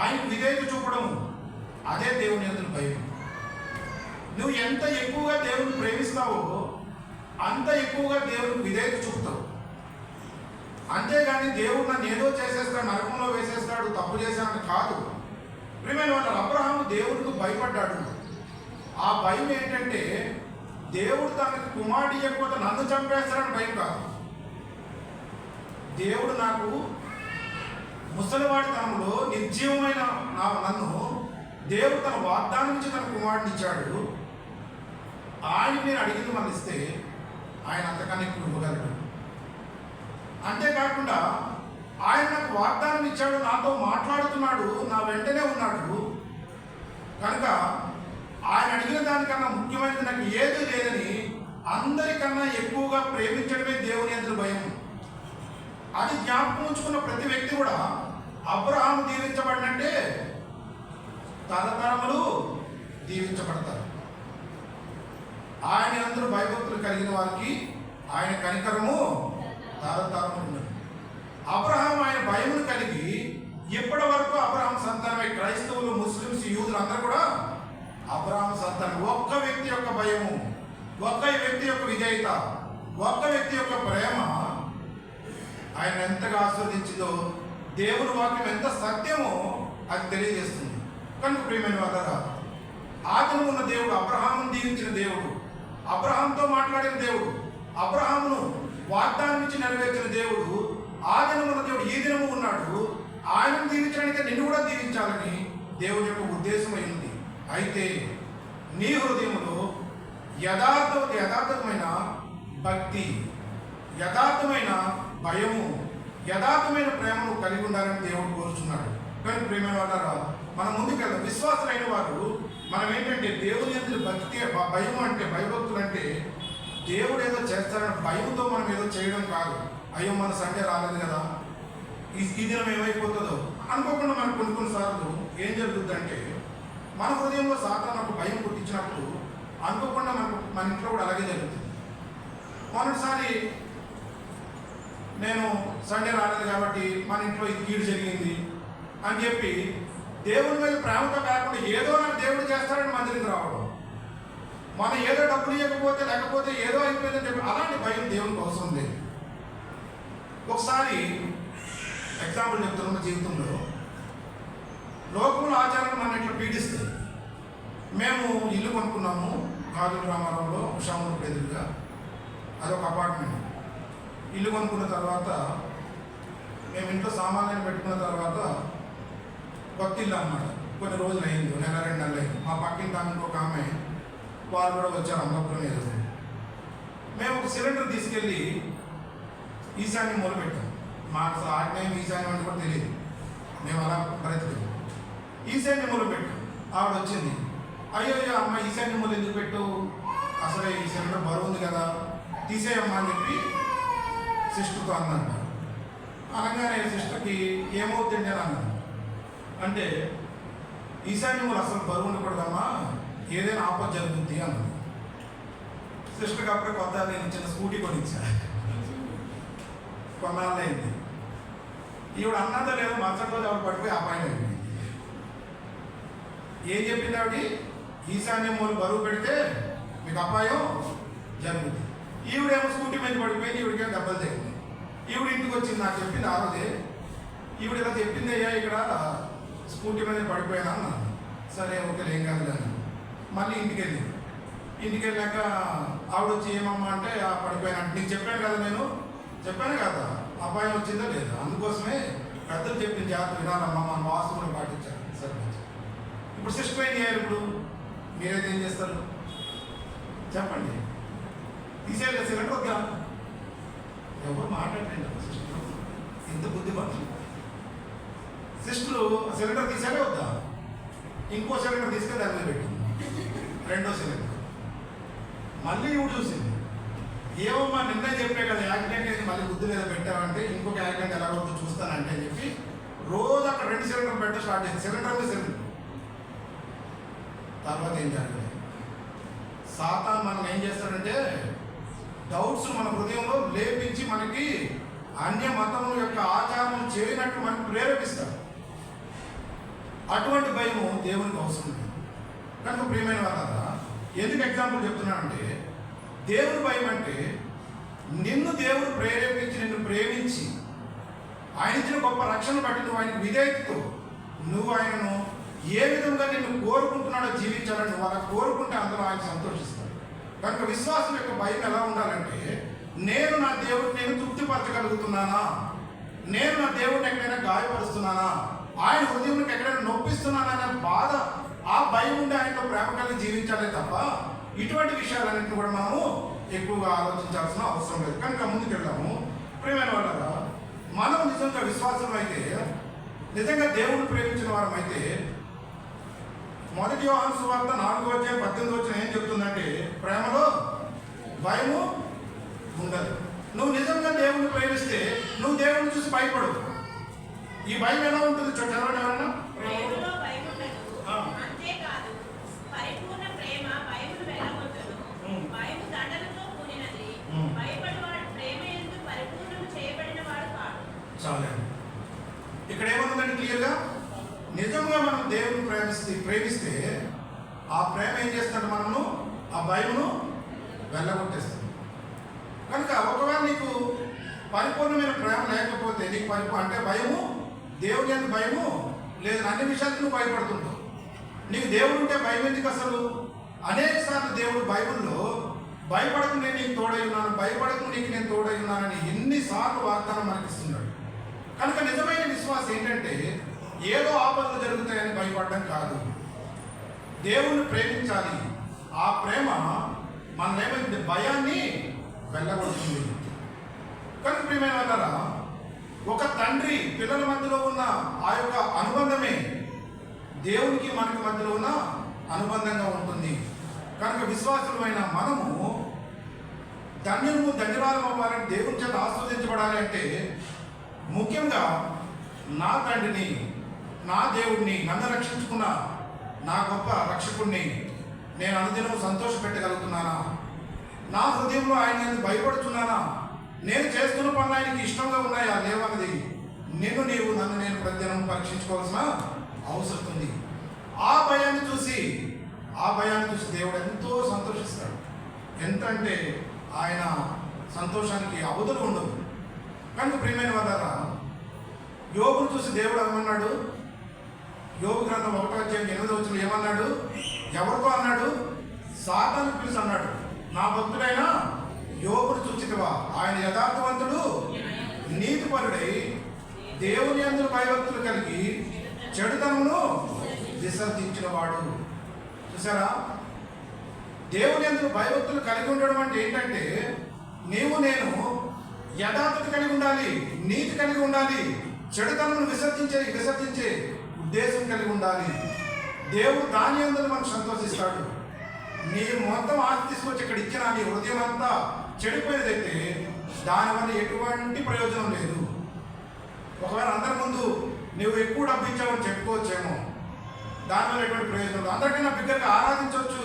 ఆయన విధేయత చూపడము, అదే దేవుని యందు భయం. నువ్వు ఎంత ఎక్కువగా దేవుని ప్రేమిస్తావో అంత ఎక్కువగా దేవునికి విధేయత చూపుతావు. అంతేగాని దేవుడు నన్ను ఏదో చేసేస్తాడు, నరకంలో వేసేస్తాడు, తప్పు చేశాడని కాదు. ప్రియమైన వాళ్ళు, అబ్రహాము దేవుడికి భయపడ్డాడు. ఆ భయం ఏంటంటే దేవుడు తనకి కుమారుడు ఇవ్వకపోతే నన్ను చంపేస్తాడని భయం కాదు. దేవుడు నాకు ముసలివాడితనంలో నిర్జీవమైన నన్ను దేవుడు తన వాగ్దానం నుంచి తన కుమారుడిని ఇచ్చాడు. ఆయన నేను అడిగింది మన ఇస్తే ఆయన అంతకన్నా ఎక్కువ ఇవ్వగలడు. అంతేకాకుండా ఆయన నాకు వాగ్దానం ఇచ్చాడు, నాతో మాట్లాడుతున్నాడు, నా వెంటనే ఉన్నాడు కనుక ఆయన అడిగిన దానికన్నా ముఖ్యమైనది నాకు ఏది లేదని అందరికన్నా ఎక్కువగా ప్రేమించడమే దేవుని యందు భయం. అది జ్ఞాపకం ఉంచుకున్న ప్రతి వ్యక్తి కూడా అబ్రహాము దీవించబడినంటే తరతరములు దీవించబడతారు. ఆయన అందరూ భయభక్తులు కలిగిన వారికి ఆయన కనికరము తరతరములు ఉన్నది. అబ్రహాం ఆయన భయమును కలిగి ఇప్పటి వరకు అబ్రహాం సంతానమే. క్రైస్తవులు, ముస్లిమ్స్, యూదులు అందరూ కూడా అబ్రహాం సంతానం. ఒక్క వ్యక్తి యొక్క భయము, ఒక్క వ్యక్తి యొక్క విధేయత, ఒక్క వ్యక్తి యొక్క ప్రేమ ఆయన ఎంతగా ఆస్వాదించిందో దేవుని వాక్యం ఎంత సత్యమో అది తెలియజేస్తుంది. కనుక ప్రియమైన వారా, ఆదిలో ఉన్న దేవుడు, అబ్రహామును దీవించిన దేవుడు, అబ్రహాంతో మాట్లాడిన దేవుడు, అబ్రహామును వాగ్దానం ఇచ్చి నెరవేర్చిన దేవుడు, ఆ దినమున్న దేవుడు ఈ దినము ఉన్నాడు. ఆయనను దీవించడానికి నిన్ను కూడా దీవించాలని దేవుని యొక్క ఉద్దేశం అయింది. అయితే నీ హృదయంలో యథార్థమైన భక్తి, యథార్థమైన భయము, యథార్థమైన ప్రేమను కలిగి ఉండాలని దేవుడు కోరుచున్నాడు. కానీ ప్రియమైన వాళ్ళారా, మన ముందుకెళ్దాం. విశ్వాసులైన వారు మనం ఏంటంటే దేవుని యందు భక్తి, భయం అంటే భయభక్తులు అంటే దేవుడు ఏదో చేస్తారని భయంతో మనం ఏదో చేయడం కాదు. అయ్యో మన సండే రాలేదు కదా, ఈ దినం ఏమైపోతుందో అనుకోకుండా మనకు కొన్నిసార్లు ఏం జరుగుతుందంటే మన హృదయంలో సాతాను ఒక భయం పుట్టించినప్పుడు అనుకోకుండా మన ఇంట్లో కూడా అలాగే జరుగుతుంది. మొన్నటిసారి నేను సండే రాలేదు కాబట్టి మన ఇంట్లో ఇది కీడు జరిగింది అని చెప్పి దేవుని మీద ప్రేమతో కాకుండా ఏదో నాకు దేవుడు చేస్తాడని మందిరికి రావడం, మనం ఏదో డబ్బులు ఇవ్వకపోతే లేకపోతే ఏదో అయిపోయిందని చెప్పి అలాంటి భయం దేవునికి అవసరం లేదు. ఒకసారి ఎగ్జాంపుల్ చెప్తున్న జీవితంలో లోకముల ఆచారాలు మన ఇట్లా పీడిస్తాయి. మేము ఇల్లు కొనుక్కున్నాము కాజు రామారంలో ఉషామూరు ఎదురుగా, అదొక అపార్ట్మెంట్. ఇల్లు కొనుక్కున్న తర్వాత మేము ఇంట్లో సామాన్యాన్ని పెట్టుకున్న తర్వాత కొత్త ఇల్లు అన్నమాట. కొన్ని రోజులు అయింది, నెల 2 నెలలు అయింది. మా పక్కింటి ఆమె ఒక ఆమె వాళ్ళు కూడా వచ్చారు అమ్మపురం మీద. మేము ఒక సిలిండర్ తీసుకెళ్ళి ఈశాన్యం మూల పెట్టాం. మాకు ఆజ్ఞాయం ఈశాన్యం అంటే కూడా తెలియదు, మేము అలా బ్రతికాం. ఈశాన్యం మూల పెట్టాం. ఆవిడ వచ్చింది, అయ్యో అమ్మ ఈశాన్యం మూల ఎందుకు పెట్టు, అసలే ఈ సిలిండర్ బరువు ఉంది కదా తీసేయమ్మా అని చెప్పి సిస్టర్తో అన్నమాట. అనగానే సిస్టర్కి ఏమవుతుంది అని అన్నాను. అంటే ఈశాన్యములు అసలు బరువు ఉండకూడదమ్మా, ఏదైనా ఆపద జరుగుద్ది అన్నది. సిస్టర్కి అప్పుడే కొత్త నేను చిన్న స్కూటీ కొనిచ్చా, కొన్నాళ్ళు అయింది. ఈవిడ అన్నదో లేదో మరుసటి రోజు ఆవిడ పడిపోయి అపాయం అయిపోయింది. ఏం చెప్పింది ఆవిడ, ఈశాన్యములు బరువు పెడితే మీకు అపాయం జరుగుతుంది. ఈవిడేమో స్కూటీ మీద పడిపోయింది, ఈవిడికేమో దెబ్బలు తగ్గింది. ఈవిడ ఇంటికి వచ్చింది, నాకు చెప్పింది ఆ రోజే. ఈవిడ ఇలా చెప్పింది, అయ్యా ఇక్కడ స్కూటీ మీద పడిపోయాను అన్నాను. సరే ఓకే ఏం కాదు కానీ మళ్ళీ ఇంటికి వెళ్ళాక ఆవిడ వచ్చి ఏమమ్మా అంటే పడిపోయాను అంటే, నీకు చెప్పాను కదా, నేను చెప్పాను కదా అపాయం వచ్చిందో లేదా, అందుకోసమే పెద్దలు చెప్పిన జాగ్రత్త వినాలమ్మా, మన వాస్తు కూడా పాటించాను. సరే ఇప్పుడు సిస్టమ్ ఏం చేయాలి, ఇప్పుడు మీరైతే ఏం చేస్తారు చెప్పండి, తీసేయాలి సిలిండర్ వద్దా, ఎవరు మాట్లాడండి సిస్టర్, ఇంత బుద్ధిపడుతుంది. సిస్టరు సిలిండర్ తీసాడే వద్దా, ఇంకో సిలిండర్ తీసుకెళ్ళి దాని మీద పెట్టింది, 2వ సిలిండర్. మళ్ళీ ఇవి చూసింది, ఏమమ్మా నిన్నే చెప్పే కదా యాక్సిడెంట్ అయితే మళ్ళీ బుద్ధి మీద పెట్టామంటే ఇంకొక యాక్సిడెంట్ ఎలా ఉందో చూస్తానంటే అని చెప్పి రోజు అక్కడ 2 సిలిండర్ పెట్ట స్టార్ట్ చేసింది. సిలిండర్ తర్వాత ఏం జరగలేదు. సాతాను మనం ఏం చేస్తాడంటే డౌట్స్ మన హృదయంలో లేపించి మనకి అన్య మతముల యొక్క ఆచారం చేయనట్టు మనకు ప్రేరేపిస్తాడు. అటువంటి భయము దేవునికి అవసరం లేదు. కనుక ప్రియమైన వాళ్ళ ఎందుకు ఎగ్జాంపుల్ చెప్తున్నానంటే, దేవుని భయం అంటే నిన్ను దేవుడు ప్రేరేపించి నిన్ను ప్రేమించి ఆయన ఇచ్చిన గొప్ప రక్షణ బట్టి నువ్వు ఆయనకు విధేయతతో నువ్వు ఆయనను ఏ విధంగా నిన్ను కోరుకుంటున్నాడో జీవించాలని నువ్వు అలా కోరుకుంటే అందులో ఆయన సంతోషిస్తాడు. కనుక విశ్వాసం యొక్క భయం ఎలా ఉండాలంటే, నేను నా దేవుడిని నేను తృప్తిపరచగలుగుతున్నానా, నేను నా దేవుడిని ఎక్కడైనా గాయపరుస్తున్నానా, ఆయన హృదయంకి ఎక్కడైనా నొప్పిస్తున్నానా అనే బాధ, ఆ భయం ఉండి ఆయనతో ప్రేమ కలిగి జీవించాలే తప్ప ఇటువంటి విషయాలన్నింటినీ కూడా మనము ఎక్కువగా ఆలోచించాల్సిన అవసరం లేదు. కనుక ముందుకెళ్దాము. ప్రియమైన వాళ్ళరా, మనం నిజంగా విశ్వాసం అయితే, నిజంగా దేవుడిని ప్రేమించిన వారం అయితే, 1 యోహాను సువార్త 4:18 ఏం చెప్తుందంటే, ప్రేమలో భయము ఉండదు. నువ్వు నిజంగా దేవుణ్ణి ప్రేమిస్తే నువ్వు దేవుణ్ణి చూసి భయపడు. ఈ భయం ఎలా ఉంటుంది చదవండి ఎవరన్నా. చాలే ఇక్కడ ఏమవుతుందండి క్లియర్గా, నిజంగా మనం దేవుని ప్రేమిస్తే ఆ ప్రేమ ఏం చేస్తాడు, మనము ఆ భయమును వెళ్ళగొట్టేస్తుంది. కనుక ఒకవేళ నీకు పరిపూర్ణమైన ప్రేమ లేకపోతే నీకు అంటే భయము, దేవుని యొక్క భయము లేదు, అన్ని విషయాలకు నువ్వు భయపడుతుంటావు. నీకు దేవుడు ఉంటే భయం ఎందుకు అసలు? అనేక సార్లు దేవుడు బైబిల్లో భయపడకు నేను నీకు తోడై ఉన్నాను, భయపడకు నీకు నేను తోడై ఉన్నానని ఎన్నిసార్లు వాగ్దానం మనకిస్తున్నాడు. కనుక నిజమైన విశ్వాసం ఏంటంటే ఏదో ఆపదలు జరుగుతాయని భయపడడం కాదు, దేవుణ్ణి ప్రేమించాలి. ఆ ప్రేమ మన ఏమైంది, భయాన్ని వెళ్ళగొడుతుంది. కనుక ప్రియమైన వాళ్ళారా, ఒక తండ్రి పిల్లల మధ్యలో ఉన్న ఆ యొక్క అనుబంధమే దేవునికి మనకి మధ్యలో ఉన్న అనుబంధంగా ఉంటుంది. కనుక విశ్వాసులమైన మనము ధన్యురాలం అవ్వాలని, దేవుని చేత ఆస్వాదించబడాలి అంటే ముఖ్యంగా నా తండ్రిని, నా దేవుడిని, నన్ను రక్షించుకున్న నా గొప్ప రక్షకుడిని నేను అనుదినం సంతోషపెట్టగలుగుతున్నానా? నా హృదయంలో ఆయన భయపడుతున్నానా? నేను చేస్తున్న పనులు ఆయనకి ఇష్టంగా ఉన్నాయా లేవన్నది నన్ను నేను ప్రతిదినం పరీక్షించుకోవాల్సిన అవసరం ఉంది. ఆ భయాన్ని చూసి దేవుడు ఎంతో సంతోషిస్తాడు. ఎంత అంటే ఆయన సంతోషానికి అవధులు ఉండవు. కనుక ప్రియమైన వాళ్ళారా, యోబును చూసి దేవుడు ఏమన్నాడు? యోబు గ్రంథం 1:8 ఏమన్నాడు? ఎవరితో అన్నాడు? సాతాను పిలిచి అన్నాడు, నా భక్తుడైన యోబును చూచితివా, ఆయన యథార్థవంతుడు నీతిపరుడై దేవుని యందు భయభక్తులు కలిగి చెడుతనమును విసర్జించిన వాడు. చూసారా, దేవుని యందు భయభక్తులు కలిగి ఉండడం అంటే ఏంటంటే నేను యథార్థత కలిగి ఉండాలి, నీతి కలిగి ఉండాలి, చెడుతనమును విసర్జించే ఉద్దేశం కలిగి ఉండాలి. దేవుడు దాని యందు మనకు సంతోషిస్తాడు. నీ మొత్తం ఆస్తి తీసుకొచ్చి ఇక్కడ ఇచ్చిన నీ హృదయం అంతా చెడిపోయేదైతే దానివల్ల ఎటువంటి ప్రయోజనం లేదు. ఒకవేళ అందరి ముందు నువ్వు ఎక్కువ డబ్బు ఇచ్చావని చెప్పుకోవచ్చేమో, దానివల్ల ఎటువంటి ప్రయోజనం లేదు. అందరికన్నా బిగ్గరగా ఆరాధించవచ్చు,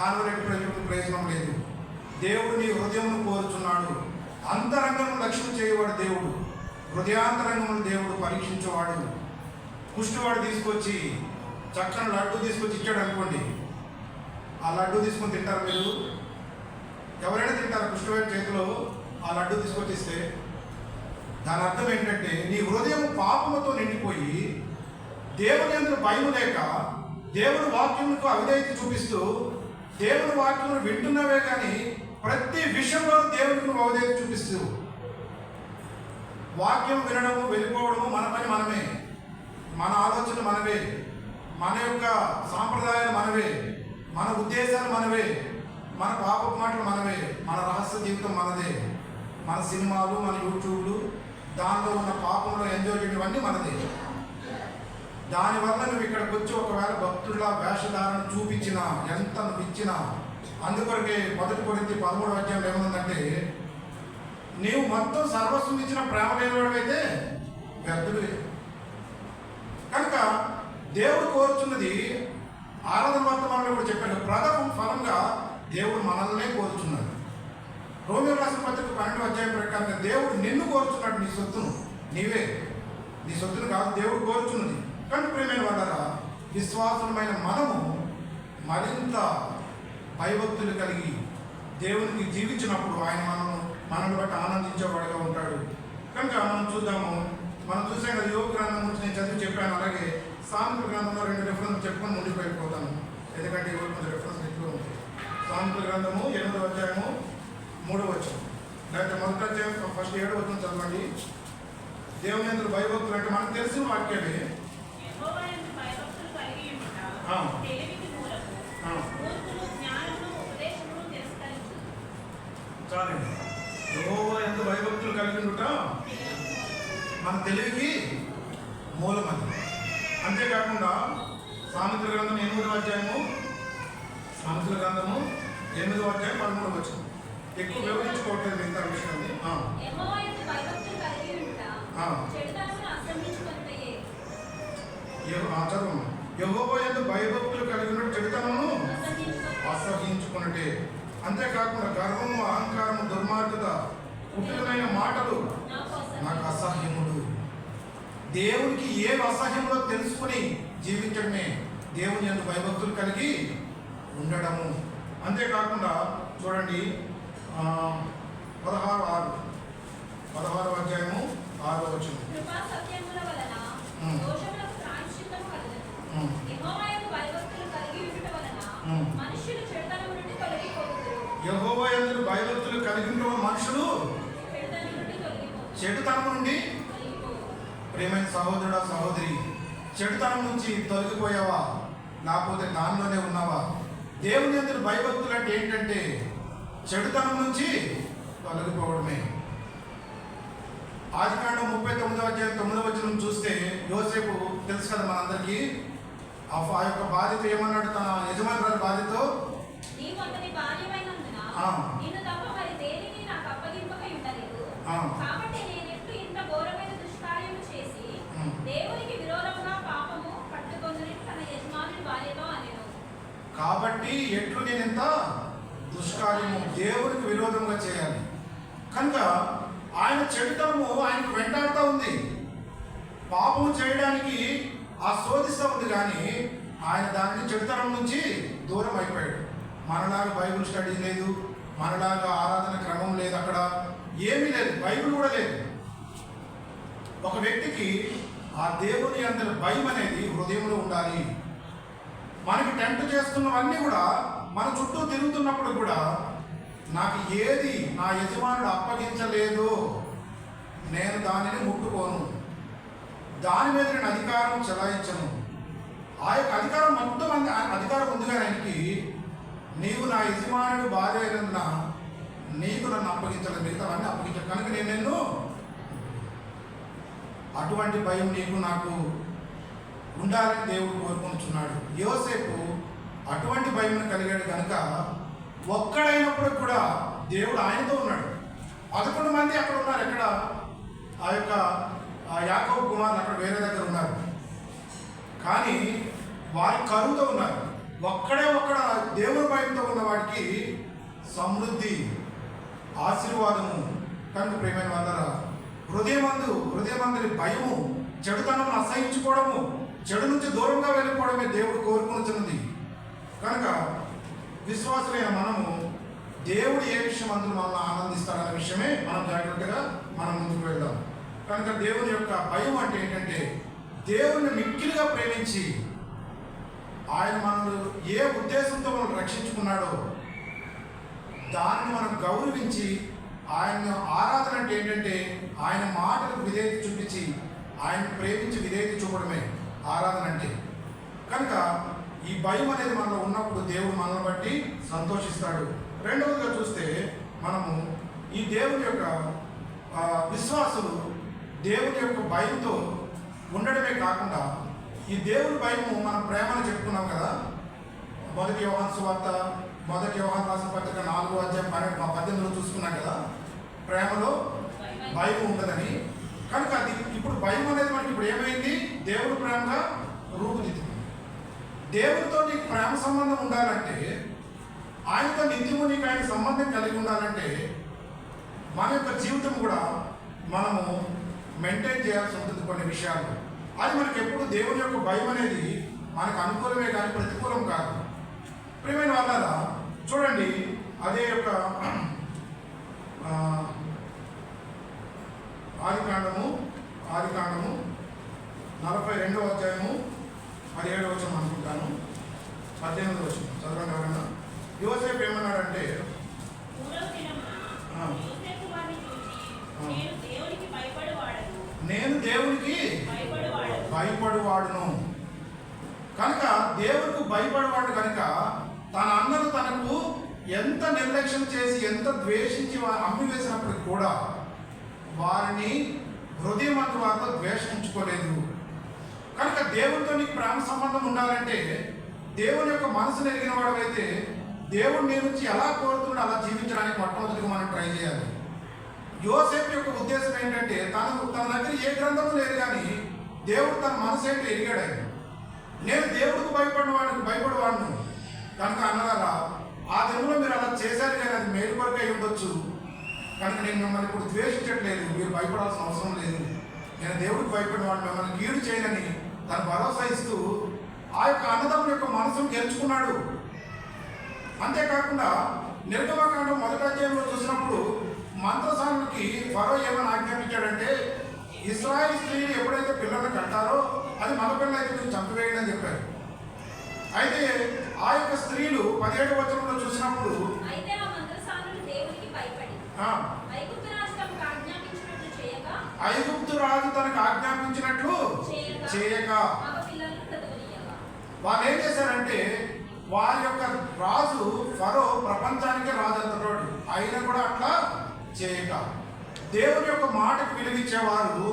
దానివల్ల ఎటువంటి ప్రయోజనం లేదు. దేవుడు నీ హృదయమును కోరుచున్నాడు. అంతరంగము లక్ష్యం చేయవాడు దేవుడు, హృదయాంతరంగమును దేవుడు పరీక్షించేవాడు. కుష్టివాడు తీసుకొచ్చి చక్కని లడ్డు తీసుకొచ్చి ఇచ్చాడు అనుకోండి, ఆ లడ్డు తీసుకొని తింటారు మీరు? ఎవరైనా తింటారు? కుష్టివాడి చేతిలో ఆ లడ్డు తీసుకొచ్చి ఇస్తే దాని అర్థం ఏంటంటే నీ హృదయం పాపముతో నిండిపోయి దేవుని యందు భయం లేక దేవుని వాక్యములకు అవిధేయత చూపిస్తూ దేవుని వాక్యమును వింటున్నవే కానీ ప్రతి విషయంలో దేవునికి నువ్వు అవిధేయత చూపిస్తూ వాక్యం వినడము వెళ్ళిపోవడము మన పని మనమే, మన ఆలోచనలు మనవే, మన యొక్క సాంప్రదాయాలు మనవే, మన ఉద్దేశాలు మనవే, మన పాపపు మాటలు మనవే, మన రహస్య జీవితం మనదే, మన సినిమాలు, మన యూట్యూబ్లు, దానిలో ఉన్న పాపంలో ఎంజాయ్ చేయడం మనదే. దానివల్ల నువ్వు ఇక్కడికి వచ్చి ఒకవేళ భక్తుల వేషధారణ చూపించినా, ఎంత నువ్వు ఇచ్చినా, అందుకొరకే 1 కొరింథీ 13 ఏముందంటే నీవు మొత్తం సర్వస్వం ఇచ్చిన ప్రేమ లేనివాడైతే వ్యర్థుడివే. కనుక దేవుడు కోరుచున్నది ఆరాధన వర్తమానంలో కూడా చెప్పాడు, ప్రథమ ఫలంగా దేవుడు మనల్నే కోరుచున్నాడు. రోమియోలు రాసిన పత్రిక 12 ప్రకారంగా దేవుడు నిన్ను కోరుచున్నాడు. నీ సొత్తును నీవే, నీ సొత్తును కాదు, దేవుడు కోరుచున్నది. కానీ ప్రియమైన వాళ్ళరా, విశ్వాసమైన మనము మరింత భయభక్తులు కలిగి దేవునికి జీవించినప్పుడు ఆయన మనల్ని బట్టి ఆనందించేవాడుగా ఉంటాడు. కనుక మనం చూసాం కదా, యోగ గ్రంథం గురించి నేను చదివి చెప్పాను. అలాగే సామెతల గ్రంథంలో 2 రెఫరెన్స్ చెప్పుకొని ముందుకు వెళ్ళిపోతాను, ఎందుకంటే ఇవాళ కొంచెం రెఫరెన్స్ ఎక్కువ ఉంది. సామెతల గ్రంథము 8 లేకపోతే 1 ఫస్ట్ 7 చదవండి. దేవుని యందు భయభక్తులు అంటే మనకు తెలిసిన వాక్యమే. చాలండి, యెహోవా యందు భయభక్తులు కలిగి ఉండుట మన తెలివికి మూలమది. అంతేకాకుండా సామెతల గ్రంథం 8వ అధ్యాయము 13వ ఎక్కువ వివరించుకోవట్లేదు మిగతా విషయం. చదువు. యెహోవా యందు భయభక్తులు కలిగి ఉన్న చెడుతనమును అసహించుకున్నట్టే. అంతేకాకుండా గర్వము, అహంకారము, దుర్మార్గత, కుటిలమైన మాటలు నాకు అసహ్యములు. దేవునికి ఏ అసహ్యములో తెలుసుకుని జీవించడమే దేవుని యందు భయభక్తులు కలిగి ఉండడము. అంతేకాకుండా చూడండి 16వ అధ్యాయము 6వ వచనం. యెహోవా యందు భయభక్తులు కలిగి ఉన్న మనుషులు చెడుతనం నుండి. ప్రియమైన సహోదరుడా, సహోదరి, చెడుతనం నుంచి తొలగిపోయావా? లేకపోతే దానిలోనే ఉన్నావా? దేవుని యందు భయభక్తులు అంటే ఏంటంటే చెడుతనం నుంచి తొలగిపోవడమే. ఆదికాండం 39వ అధ్యాయం 9వ వచనం చూస్తే యోసేపు తెలుసు కదా మనందరికీ. ఆ యొక్క బాధ్యత ఏమన్నాడు తన యజమానురాలి బాధ్యతో? కాబట్టి ఎట్లు నేను ఎంత దుష్కార్యము దేవునికి విరోధంగా చేయాలి. కనుక ఆయన చెడుతనము ఆయనకు వెంటాడుతూ ఉంది, పాపము చేయడానికి శోధిస్తూ ఉంది. కానీ ఆయన దానిని చెడుతనం నుంచి దూరం అయిపోయాడు. మనలాగా బైబిల్ స్టడీ లేదు, మనలాగా ఆరాధన క్రమం లేదు, అక్కడ ఏమీ లేదు, బైబిల్ కూడా లేదు. ఒక వ్యక్తికి ఆ దేవుని అందరి భయం అనేది హృదయంలో ఉండాలి. మనకి టెంట్ చేస్తున్నవన్నీ కూడా మన చుట్టూ తిరుగుతున్నప్పుడు కూడా నాకు ఏది నా యజమానుడు అప్పగించలేదు, నేను దానిని ముట్టుకోను, దాని మీద నేను అధికారం చెలాయించను. ఆ యొక్క అధికారం మొత్తం అధికారం ఉంది కానీ ఆయనకి, నీవు నా యజమానుడు భార్య అయినందున నీకు నన్ను అప్పగించలేదు, మిగతావన్నీ అప్పగించాను కనుక నేను నిన్ను. అటువంటి భయం నీకు నాకు ఉండాలని దేవుడు కోరుకుంటున్నాడు. యోసేపు అటువంటి భయం కలిగాడు కనుక ఒక్కడైనప్పుడు కూడా దేవుడు ఆయనతో ఉన్నాడు. 11 మంది అక్కడ ఉన్నారు. ఎక్కడ? ఆ యొక్క యాకోబు కుమారులు అక్కడ వేరే దగ్గర ఉన్నారు, కానీ వారి కరువుతో ఉన్నారు. ఒక్కడ దేవుని భయంతో ఉన్న వాడికి సమృద్ధి, ఆశీర్వాదము. కనుక ప్రియమైన వాళ్ళారా, హృదయమందరి భయము, చెడుతనం అసహించుకోవడము, చెడు నుంచి దూరంగా వెళ్ళిపోవడమే దేవుడు కోరుకుంటున్నది. కనుక విశ్వాసులైన మనము దేవుడు ఏ విషయం అందులో మనల్ని ఆనందిస్తాడనే విషయమే మనం జాగ్రత్తగా మనం ముందుకు వెళ్దాం. కనుక దేవుని యొక్క భయం అంటే ఏంటంటే దేవుని మిక్కిలిగా ప్రేమించి ఆయన మనల్ని ఏ ఉద్దేశంతో మనం రక్షించుకున్నాడో దాన్ని మనం గౌరవించి ఆయన ఆరాధన అంటే ఏంటంటే ఆయన మాటలకు విధేయత చూపించి ఆయన ప్రేమించి విధేయత చూపడమే ఆరాధన అంటే. కనుక ఈ భయం అనేది మనలో ఉన్నప్పుడు దేవుడు మనల్ని బట్టి సంతోషిస్తాడు. రెండవదిగా చూస్తే మనము ఈ దేవుని యొక్క విశ్వాసులు దేవుని యొక్క భయంతో ఉండడమే కాకుండా ఈ దేవుని భయము మనం ప్రేమను చెప్పుకున్నాం కదా. 1 యోహాను సువార్త 1 యోహాను రాసిన పత్రిక 4వ అధ్యాయం 18లో చూసుకున్నాం కదా, ప్రేమలో భయం ఉండదని. కనుక అది ఇప్పుడు భయం అనేది మనకి ఇప్పుడు ఏమైంది? దేవుడు ప్రేమగా రూపుదిద్దింది. దేవుడితో నీకు ప్రేమ సంబంధం ఉండాలంటే, ఆయనతో నిత్యము నీకు ఆయన సంబంధం కలిగి ఉండాలంటే మన యొక్క జీవితం కూడా మనము మెయింటైన్ చేయాల్సి ఉంటుంది కొన్ని విషయాలు. అది మనకి ఎప్పుడు దేవుని యొక్క భయం అనేది మనకు అనుకూలమే కానీ ప్రతికూలం కాదు. ప్రియమైన వాళ్ళ చూడండి, అదే యొక్క ఆదికాండము 42వ అధ్యాయము 17వ వచనం అనుకుంటాను, 18వ వచనం చదవండి ఎవరైనా. యోసేపు ఏమన్నాడంటే, నేను దేవునికి భయపడువాడును. కనుక దేవునికి భయపడేవాడు కనుక తన అన్నలు తనకు ఎంత నిర్లక్ష్యం చేసి ఎంత ద్వేషించి అమ్మి వేసినప్పటికి కూడా వారిని హృదయం అంత వారితో ద్వేషించుకోలేదు. కనుక దేవునితో నీకు ప్రేమ సంబంధం ఉండాలంటే, దేవుని యొక్క మనసును ఎరిగిన వాడైతే దేవుడు నీ నుంచి ఎలా కోరుతున్నాడు అలా జీవించడానికి మొట్టమొదటిగా మనం ట్రై చేయాలి. యోసేపు యొక్క ఉద్దేశం ఏంటంటే తన దగ్గర ఏ గ్రంథము లేదు, కానీ దేవుడు తన మనసు ఏంటో ఎరిగాడు. ఆయన నేను దేవుడికి భయపడేవాడిని కనుక అన్నగారా ఆ దినంలో మీరు అలా చేశారు, కానీ అది మేలు కొరకు అయి ఉండొచ్చు, కనుక నేను మిమ్మల్ని ఇప్పుడు ద్వేషించట్లేదు, మీరు భయపడాల్సిన అవసరం లేదు, నేను దేవుడికి భయపడేవాడిని, మిమ్మల్ని కీడు చేయనని తను భరోసా ఇస్తూ ఆ యొక్క అన్నదమ్ముల యొక్క మనసును గెలుచుకున్నాడు. అంతేకాకుండా నిర్గమకాండం 1వ అధ్యాయంలో చూసినప్పుడు మంత్రసానులకి ఫరో ఏమని ఆజ్ఞాపించాడంటే, ఇశ్రాయేలు స్త్రీలు ఎప్పుడైతే పిల్లల్ని కంటారో అది మగ పిల్లలు అయితే మీరు చంపివేయండి అని చెప్పారు. అయితే ఆ యొక్క స్త్రీలు 17వ వచనంలో చూసినప్పుడు ఐగుప్తు రాజు తనకు ఆజ్ఞాపించినట్లు చేయక వాళ్ళు ఏం చేశారంటే, వారి యొక్క రాజు ఫరో ప్రపంచానికే రాజు అంతటోడు అయినా కూడా అట్లా చేయక దేవుని యొక్క మాటకు విలువిచ్చేవారు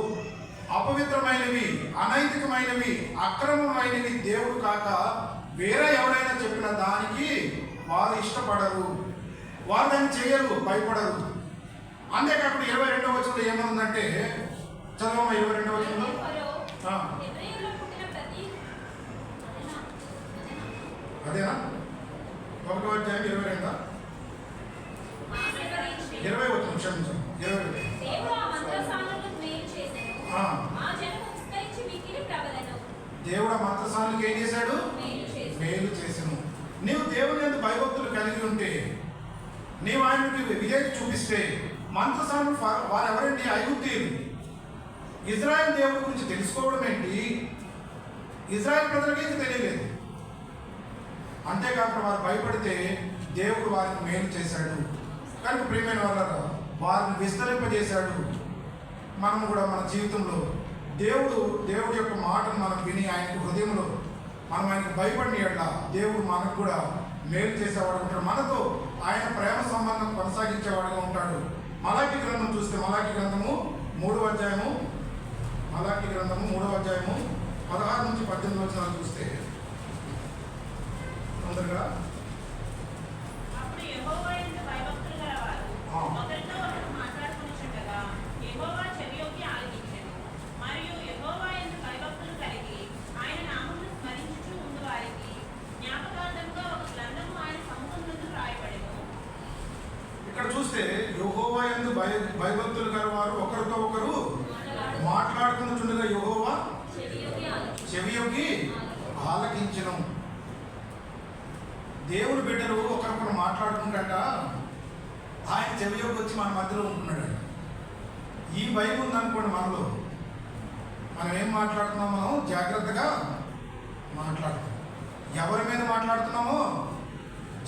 అపవిత్రమైనవి, అనైతికమైనవి, అక్రమమైనవి దేవుడు కాక వేరే ఎవరైనా చెప్పిన దానికి వారు ఇష్టపడరు, వారు దాన్ని చేయరు, భయపడరు. అంతేకాకుండా 22వ వచనంలో ఏమనుందంటే, చదవమ్మా 22వ వచనంలో. అదేనా 1వ అధ్యాయం 22 వచనం, క్షమించండి 20. దేవుడు ఆ మంత్రసానులకు ఏం చేశాడు? మేలు చేసాను. నీవు దేవుని యందు భయభక్తులు కలిగి ఉంటే, నీవు ఆయనకి విధేయత చూపిస్తే, మంత్రసానులు వారెవరండి? ఐగుప్తీయులు. ఇజ్రాయెల్ దేవుడి గురించి తెలుసుకోవడం ఏంటి? ఇజ్రాయెల్ ప్రజలకి తెలియలేదు. అంతేకాకుండా వారు భయపడితే దేవుడు వారికి మేలు చేశాడు. కనుక ప్రియమైన వాళ్ళ వారిని విస్తరింపజేశాడు. మనం కూడా మన జీవితంలో దేవుడి యొక్క మాటను మనం విని ఆయనకు హృదయంలో మనం ఆయనకు భయపడిన ఎట్లా దేవుడు మనకు కూడా మేలు చేసేవాడు ఉంటాడు. మనతో ఆయన ప్రేమ సంబంధం కొనసాగించేవాడుగా ఉంటాడు. మలాకి గ్రంథం చూస్తే మలాకి గ్రంథము 3వ అధ్యాయము 16 నుంచి 18 వచనాలు చూస్తే తొందరగా ఇక్కడ చూస్తే యెహోవా యందు భయభక్తులు గలవారు ఒకరితో ఒకరు మాట్లాడుకుంటుండగా యెహోవా చెవియొగ్గి ఆలకించెను. దేవుడు బిడ్డలు ఒకరొకరు మాట్లాడుకుంటాట, ఆయన చెవియొగ్గి వచ్చి మన మధ్యలో ఉంటున్నాడు. ఈ భయం ఉందనుకోండి మనలో, మనం ఏం మాట్లాడుతున్నామో మనం జాగ్రత్తగా మాట్లాడుతున్నాం. ఎవరి మీద మాట్లాడుతున్నామో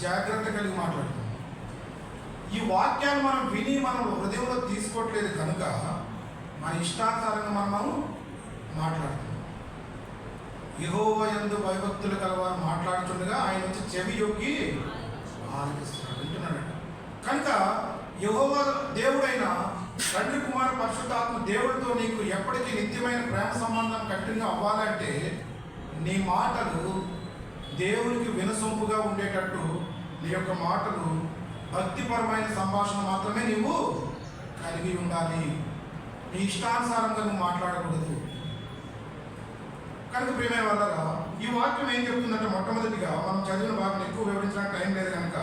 జాగ్రత్త కలిగి మాట్లాడుతున్నాం. ఈ వాక్యాలు మనం విని మనం హృదయంలో తీసుకోవట్లేదు కనుక మన ఇష్టానుసారంగా మనం మాట్లాడుతున్నాం. యెహోవా యందు భయభక్తులు కలవారు మాట్లాడుతుండగా ఆయన వచ్చి చెవి యొగ్గి ఆలకిస్తున్నాడు, వింటున్నాడు. కనుక యెహోవా దేవుడైన తండ్రి కుమార పరిశుద్ధాత్మ దేవుడితో నీకు ఎప్పటికీ నిత్యమైన ప్రేమ సంబంధం కంటిన్యూ అవ్వాలంటే నీ మాటలు దేవునికి వినసొంపుగా ఉండేటట్టు, నీ యొక్క మాటలు భక్తిపరమైన సంభాషణ మాత్రమే నీవు కలిగి ఉండాలి. నీ ఇష్టానుసారంగా నువ్వు మాట్లాడకూడదు. కనుక ప్రియమైన వాళ్ళగా ఈ వాక్యం ఏం చెప్తుందంటే, మొట్టమొదటిగా మనం చదివిన భాగం ఎక్కువ వివరించడానికి టైం లేదు కనుక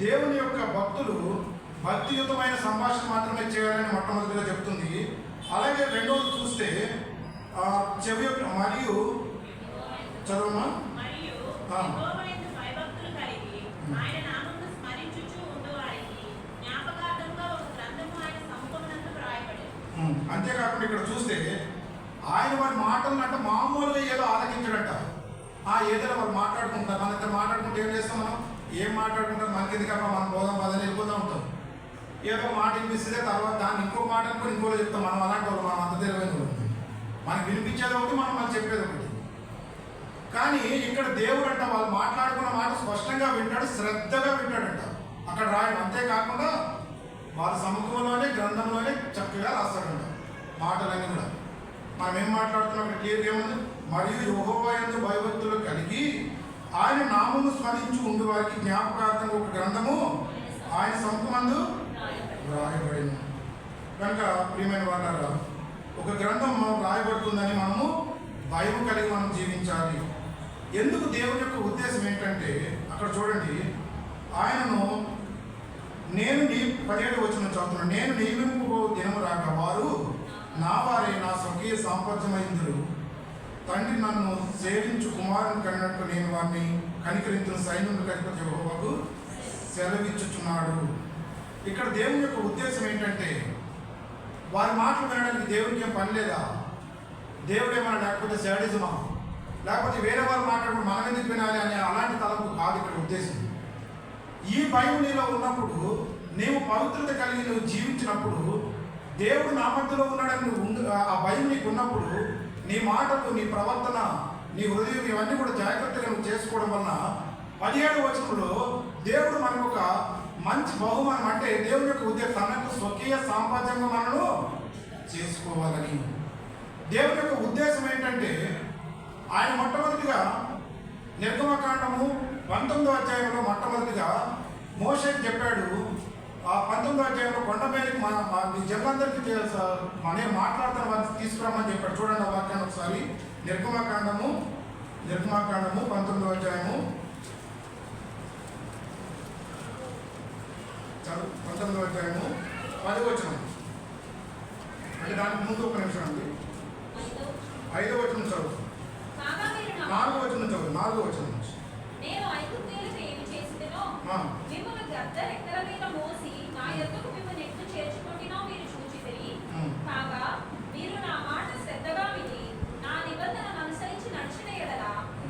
దేవుని యొక్క భక్తులు భక్తియుతమైన సంభాషణ మాత్రమే చేయాలని మొట్టమొదటిగా చెప్తుంది. అలాగే రెండవది చూస్తే చెవి మరియు చదవమా అంతేకాకుండా ఇక్కడ చూస్తే ఆయన వారి మాటలను అంటే మామూలుగా ఏదో ఆలకించడంట. ఏదో వారు మాట్లాడుకుంటారు, మన ఇద్దరు మాట్లాడుకుంటే ఏం చేస్తాం, మనం ఏం మాట్లాడుకుంటాం మనకి ఎందుకమ్మా, మనం పోదాం పదని వెళ్ళిపోతూ ఉంటాం. ఏదో మాట వినిపిస్తే తర్వాత దాన్ని ఇంకో మాట అనుకుని ఇంకోలో చెప్తాం. మనం అలాంటి వాళ్ళు, మనం అంత తెలివైన వాళ్ళు. మనకి వినిపించేది ఒకటి, మనం చెప్పేది ఒకటి. కానీ ఇక్కడ దేవుడు అంట వాళ్ళు మాట్లాడుకున్న మాట స్పష్టంగా వింటాడు, శ్రద్ధగా వింటాడంట. అక్కడ రాయడం అంతేకాకుండా వారి సముఖంలోనే గ్రంథంలోనే చక్కగా రాస్తాడంట మాటలన్నీ కూడా. మనం ఏం మాట్లాడుతున్నాం ఇక్కడ క్లియర్గా ఏముంది? మరియు యెహోవా యందు భయభక్తులు కలిగి ఆయన నామము స్మరించి ఉండి వారికి జ్ఞాపకార్థంగా ఒక గ్రంథము ఆయన సొంతమందు రాయబడింది. కనుక ప్రియమైన వాళ్ళారా, ఒక గ్రంథం రాయబడుతుందని మనము భయం కలిగి మనం జీవించాలి. ఎందుకు? దేవుని యొక్క ఉద్దేశం ఏంటంటే అక్కడ చూడండి, ఆయనను నేను 17 వచనం చదువుతున్నాను. నేను నియమింపు దినము రాక వారు నా వారే నా స్వకీయ సాంపత్యమైందురు. తండ్రి నన్ను సేవించు కుమారుని కనినట్టు నేను వారిని కనికరించిన సైన్యుని అధిపతి యెహోవాకు సెలవిచ్చుచున్నాడు. ఇక్కడ దేవుని యొక్క ఉద్దేశం ఏంటంటే, వారి మాటలు వినడానికి దేవుడికి ఏం పని లేదా? దేవుడు ఏమైనా లేకపోతే శాడిజమా, లేకపోతే వేరే వారు మాట్లాడుకుని మనం ఎందుకు వినాలి అనే అలాంటి తలంపు కాదు ఇక్కడ ఉద్దేశం. ఈ భయం నీలో ఉన్నప్పుడు, నీవు పవిత్రత కలిగి నువ్వు జీవించినప్పుడు, దేవుడు నా మధ్యలో ఉన్నాడని నువ్వు ఆ భయం నీకు ఉన్నప్పుడు, నీ మాటలు, నీ ప్రవర్తన, నీ హృదయం ఇవన్నీ కూడా జాగ్రత్తగా నువ్వు చేసుకోవడం వలన 17వ వచనంలో దేవుడు మనకు ఒక మంచి బహుమానం, అంటే దేవుని యొక్క ఉద్దేశం తనకు స్వకీయ సాంపాద్యంగా మనను చేసుకోవాలని. దేవుని యొక్క ఉద్దేశం ఏంటంటే, ఆయన మొట్టమొదటిగా నిర్గమకాండము 19వ అధ్యాయంలో మొట్టమొదటిగా మోషేకి చెప్పాడు. ఆ 19వ అధ్యాయంలో కొండ మీదకి మీ జనులందరికీ నేను మాట్లాడతాను, వారిని తీసుకురామని చెప్పాడు. చూడండి ఆ వాక్యాన్ని ఒకసారి. నిర్గమకాండము 19వ అధ్యాయము 19వ అధ్యాయము 10వ వచనం. అంటే దానికి ముందు ఒక నిమిషం అండి. 5వ వచనం చదువు. 4వ వచనం చదువు. 4వ వచనం నుంచి. నేను ఐగుప్తీయులకు ఏమి చేసినో మిమ్మల్ని గద్ద రెక్కల మీద మోసి నా యొద్దకు మిమ్మల్ని ఎట్లు చేర్చుకొనినో మీరు చూచితిరి. కాగా మీరు నా మాట శ్రద్ధగా విని నా నిబంధనను అనుసరించి నడిచిన యెడల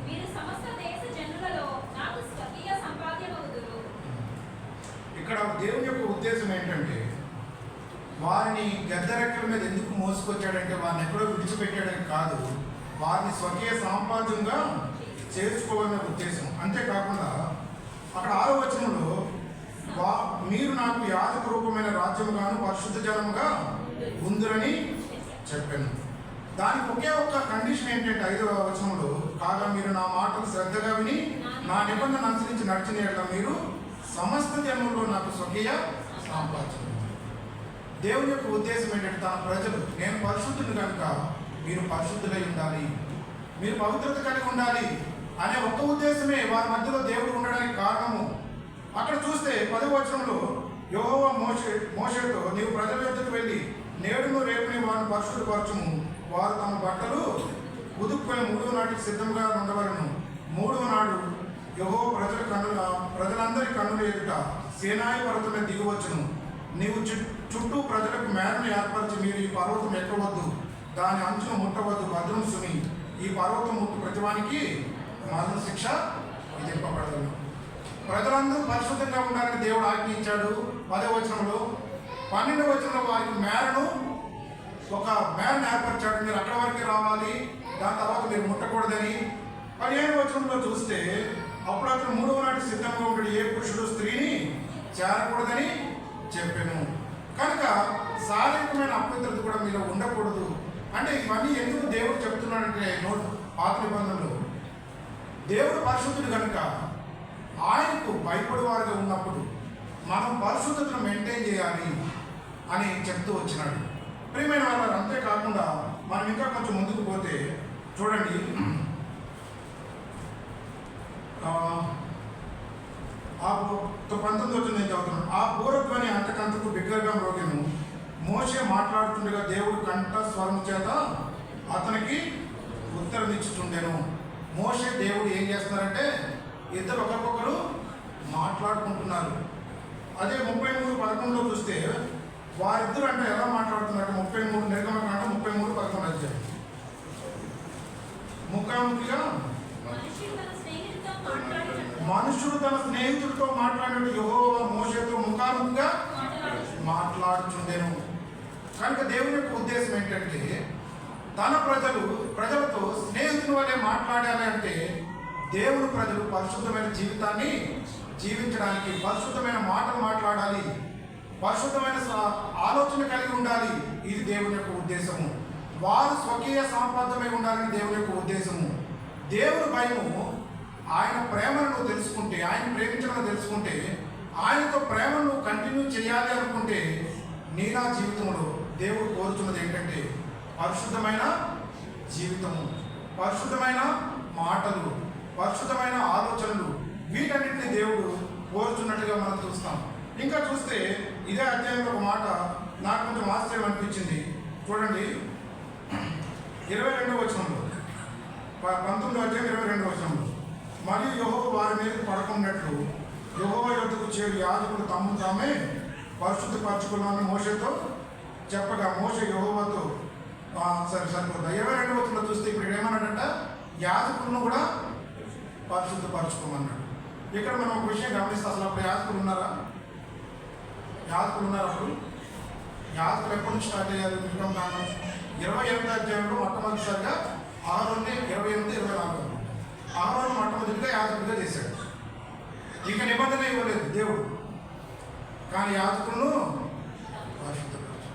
మీరు సమస్త దేశ జనులలో నాకు స్వకీయ సంపాద్యమగుదురు. ఇక్కడ దేవుని యొక్క ఉద్దేశం ఏంటంటే, వారిని గద్ద రెక్కల మీద ఎందుకు మోసుకొచ్చాడంటే వారిని ఎక్కడో విడిచిపెట్టాడని కాదు, వారిని స్వకీయ సాంపాద్యంగా చేర్చుకోవాలనే ఉద్దేశం. అంతేకాకుండా అక్కడ 6వ వచనంలో మీరు నాకు యాజక రూపమైన రాజ్యముగాను పరిశుద్ధ జనముగా ఉందిరని చెప్పాను. దానికి ఒకే ఒక్క కండిషన్ ఏంటంటే 5వ వచనంలో, కాగా మీరు నా మాటలు శ్రద్ధగా విని నా నిబంధన అనుసరించి నడిచిన యెడల మీరు సమస్త జన్మల్లో నాకు స్వకీయ సాంపాద్యం. దేవుని యొక్క ఉద్దేశం ఏంటంటే, తన ప్రజలు, నేను పరిశుద్ధుని కనుక మీరు పరిశుద్ధులై ఉండాలి, మీరు పవిత్రత కలిగి ఉండాలి అనే ఒక్క ఉద్దేశమే వారి మధ్యలో దేవుడు ఉండడానికి కారణము. అక్కడ చూస్తే 10వ వచనంలో యెహోవా మోషేతో నీవు ప్రజల యొద్దకు వెళ్ళి నేడును రేపుని వారిని పరిశుద్ధపరచుము, వారు తమ బట్టలు ఉదుక్కుని 3వ నాటికి సిద్ధంగా ఉండవలను. 3వ నాడు యెహోవా ప్రజలందరి కన్నుల ఎదుట సీనాయి పర్వతమే దిగువచ్చును. నీవు చుట్టూ ప్రజలకు మేరను ఏర్పరిచి మీరు ఈ పర్వతం ఎక్కవద్దు, దాని అంచును ముట్టవద్దు, భద్రం సుని. ఈ పర్వతం ముట్టు ప్రతివానికి మరణ శిక్ష విధింపబడదు. ప్రజలందరూ పరిశుద్ధంగా ఉండాలని దేవుడు ఆజ్ఞయించాడు 10వ వచనంలో. 12వ వచనంలో వారికి ఒక మేరను ఏర్పరిచాడు, మీరు అక్కడ వరకు రావాలి, దాని తర్వాత మీరు ముట్టకూడదని. 15వ వచనంలో చూస్తే అప్పుడు అతను 3వ నాటి సిద్ధంగా ఉంటాడు, ఏ పురుషుడు స్త్రీని చేరకూడదని చెప్పాను. కనుక శారీరకమైన అపవిత్రత కూడా మీలో ఉండకూడదు. అంటే ఇవన్నీ ఎందుకు దేవుడు చెప్తున్నాడంటే, పాత నిబంధనలో దేవుడు పరిశుద్ధుడు కనుక ఆయనకు భయపడేవారుగా ఉన్నప్పుడు మనం పరిశుద్ధతను మెయింటైన్ చేయాలి అని చెప్తూ వచ్చినాడు. ప్రియమైన వాళ్ళు, అంతేకాకుండా మనం ఇంకా కొంచెం ముందుకు పోతే చూడండి, 19వ వచనం నేను చదువుతున్నాను. ఆ బూరధ్వని అంతకంతకు బిగ్గరగా మ్రోగెను. మోషే మాట్లాడుతుండగా దేవుడు కంఠ స్వరము చేత అతనికి ఉత్తరం ఇచ్చుతుండెను. మోషే దేవుడు ఏం చేస్తున్నారంటే, ఇద్దరు ఒకరికొకరు మాట్లాడుకుంటున్నారు. అదే 33:11 చూస్తే వారిద్దరు అంటే ఎలా మాట్లాడుతున్నారు? 33 నిర్గమకాండం 33:11 అధ్యాయం. ముఖాముఖిగా మనుషుడు తన స్నేహితుడితో మాట్లాడినట్టు యెహోవా మోషేతో ముఖాముఖిగా మాట్లాడుచుండెను. కనుక దేవుని యొక్క ఉద్దేశం ఏంటంటే, తన ప్రజలతో స్నేహితుని వల్లే మాట్లాడాలి. అంటే దేవుని ప్రజలు పరిశుద్ధమైన జీవితాన్ని జీవించడానికి పరిశుద్ధమైన మాటలు మాట్లాడాలి, పరిశుద్ధమైన ఆలోచన కలిగి ఉండాలి. ఇది దేవుని యొక్క ఉద్దేశము. వారు స్వకీయ సాంపాద్యమై ఉండాలని దేవుని యొక్క ఉద్దేశము. దేవుని భయము ఆయన ప్రేమను నువ్వు తెలుసుకుంటే, ఆయన ప్రేమించడం తెలుసుకుంటే, ఆయనతో ప్రేమను నువ్వు కంటిన్యూ చేయాలి అనుకుంటే, నీ నా జీవితంలో దేవుడు కోరుతున్నది ఏంటంటే పరిశుద్ధమైన జీవితము, పరిశుద్ధమైన మాటలు, పరిశుద్ధమైన ఆలోచనలు, వీటన్నిటిని దేవుడు కోరుతున్నట్టుగా మనం చూస్తాం. ఇంకా చూస్తే ఇదే అధ్యాయంలో ఒక మాట నాకు కొంచెం ఆశ్చర్యం అనిపించింది. చూడండి, 22వ వచనంలో, 19వ అధ్యాయం 22వ వచనంలో, మరియు యెహోవా వారి మీద పడకున్నట్లు యెహోవా యొద్దకు చేరి యాజకులు తమను తామే పరిశుద్ధపరచుకున్నామని మోషేతో చెప్పగా, మోషే యెహోవాతో సరిపోతుంది. 22వ వచనంలో చూస్తే ఇప్పుడు ఏమన్నాడంట, యాజకులను కూడా పరిశుద్ధపరచుకోమన్నాడు. ఇక్కడ మనం ఒక విషయం గమనిస్తే అసలు అప్పుడు యాజకులు ఉన్నారా? యాజకులు ఉన్నారు. అప్పుడు యాజకులు ఎప్పటి నుంచి స్టార్ట్ అయ్యారు? నిర్గమకాండం 28వ అధ్యాయంలో మొట్టమొదటిసారిగా అహరోన్ని 28, 24 అహరోను మొట్టమొదటిగా యాజకుడిగా చేశాడు. ఇక నిబంధన ఇవ్వలేదు దేవుడు, కానీ యాజకులను పరిశుద్ధపరచు.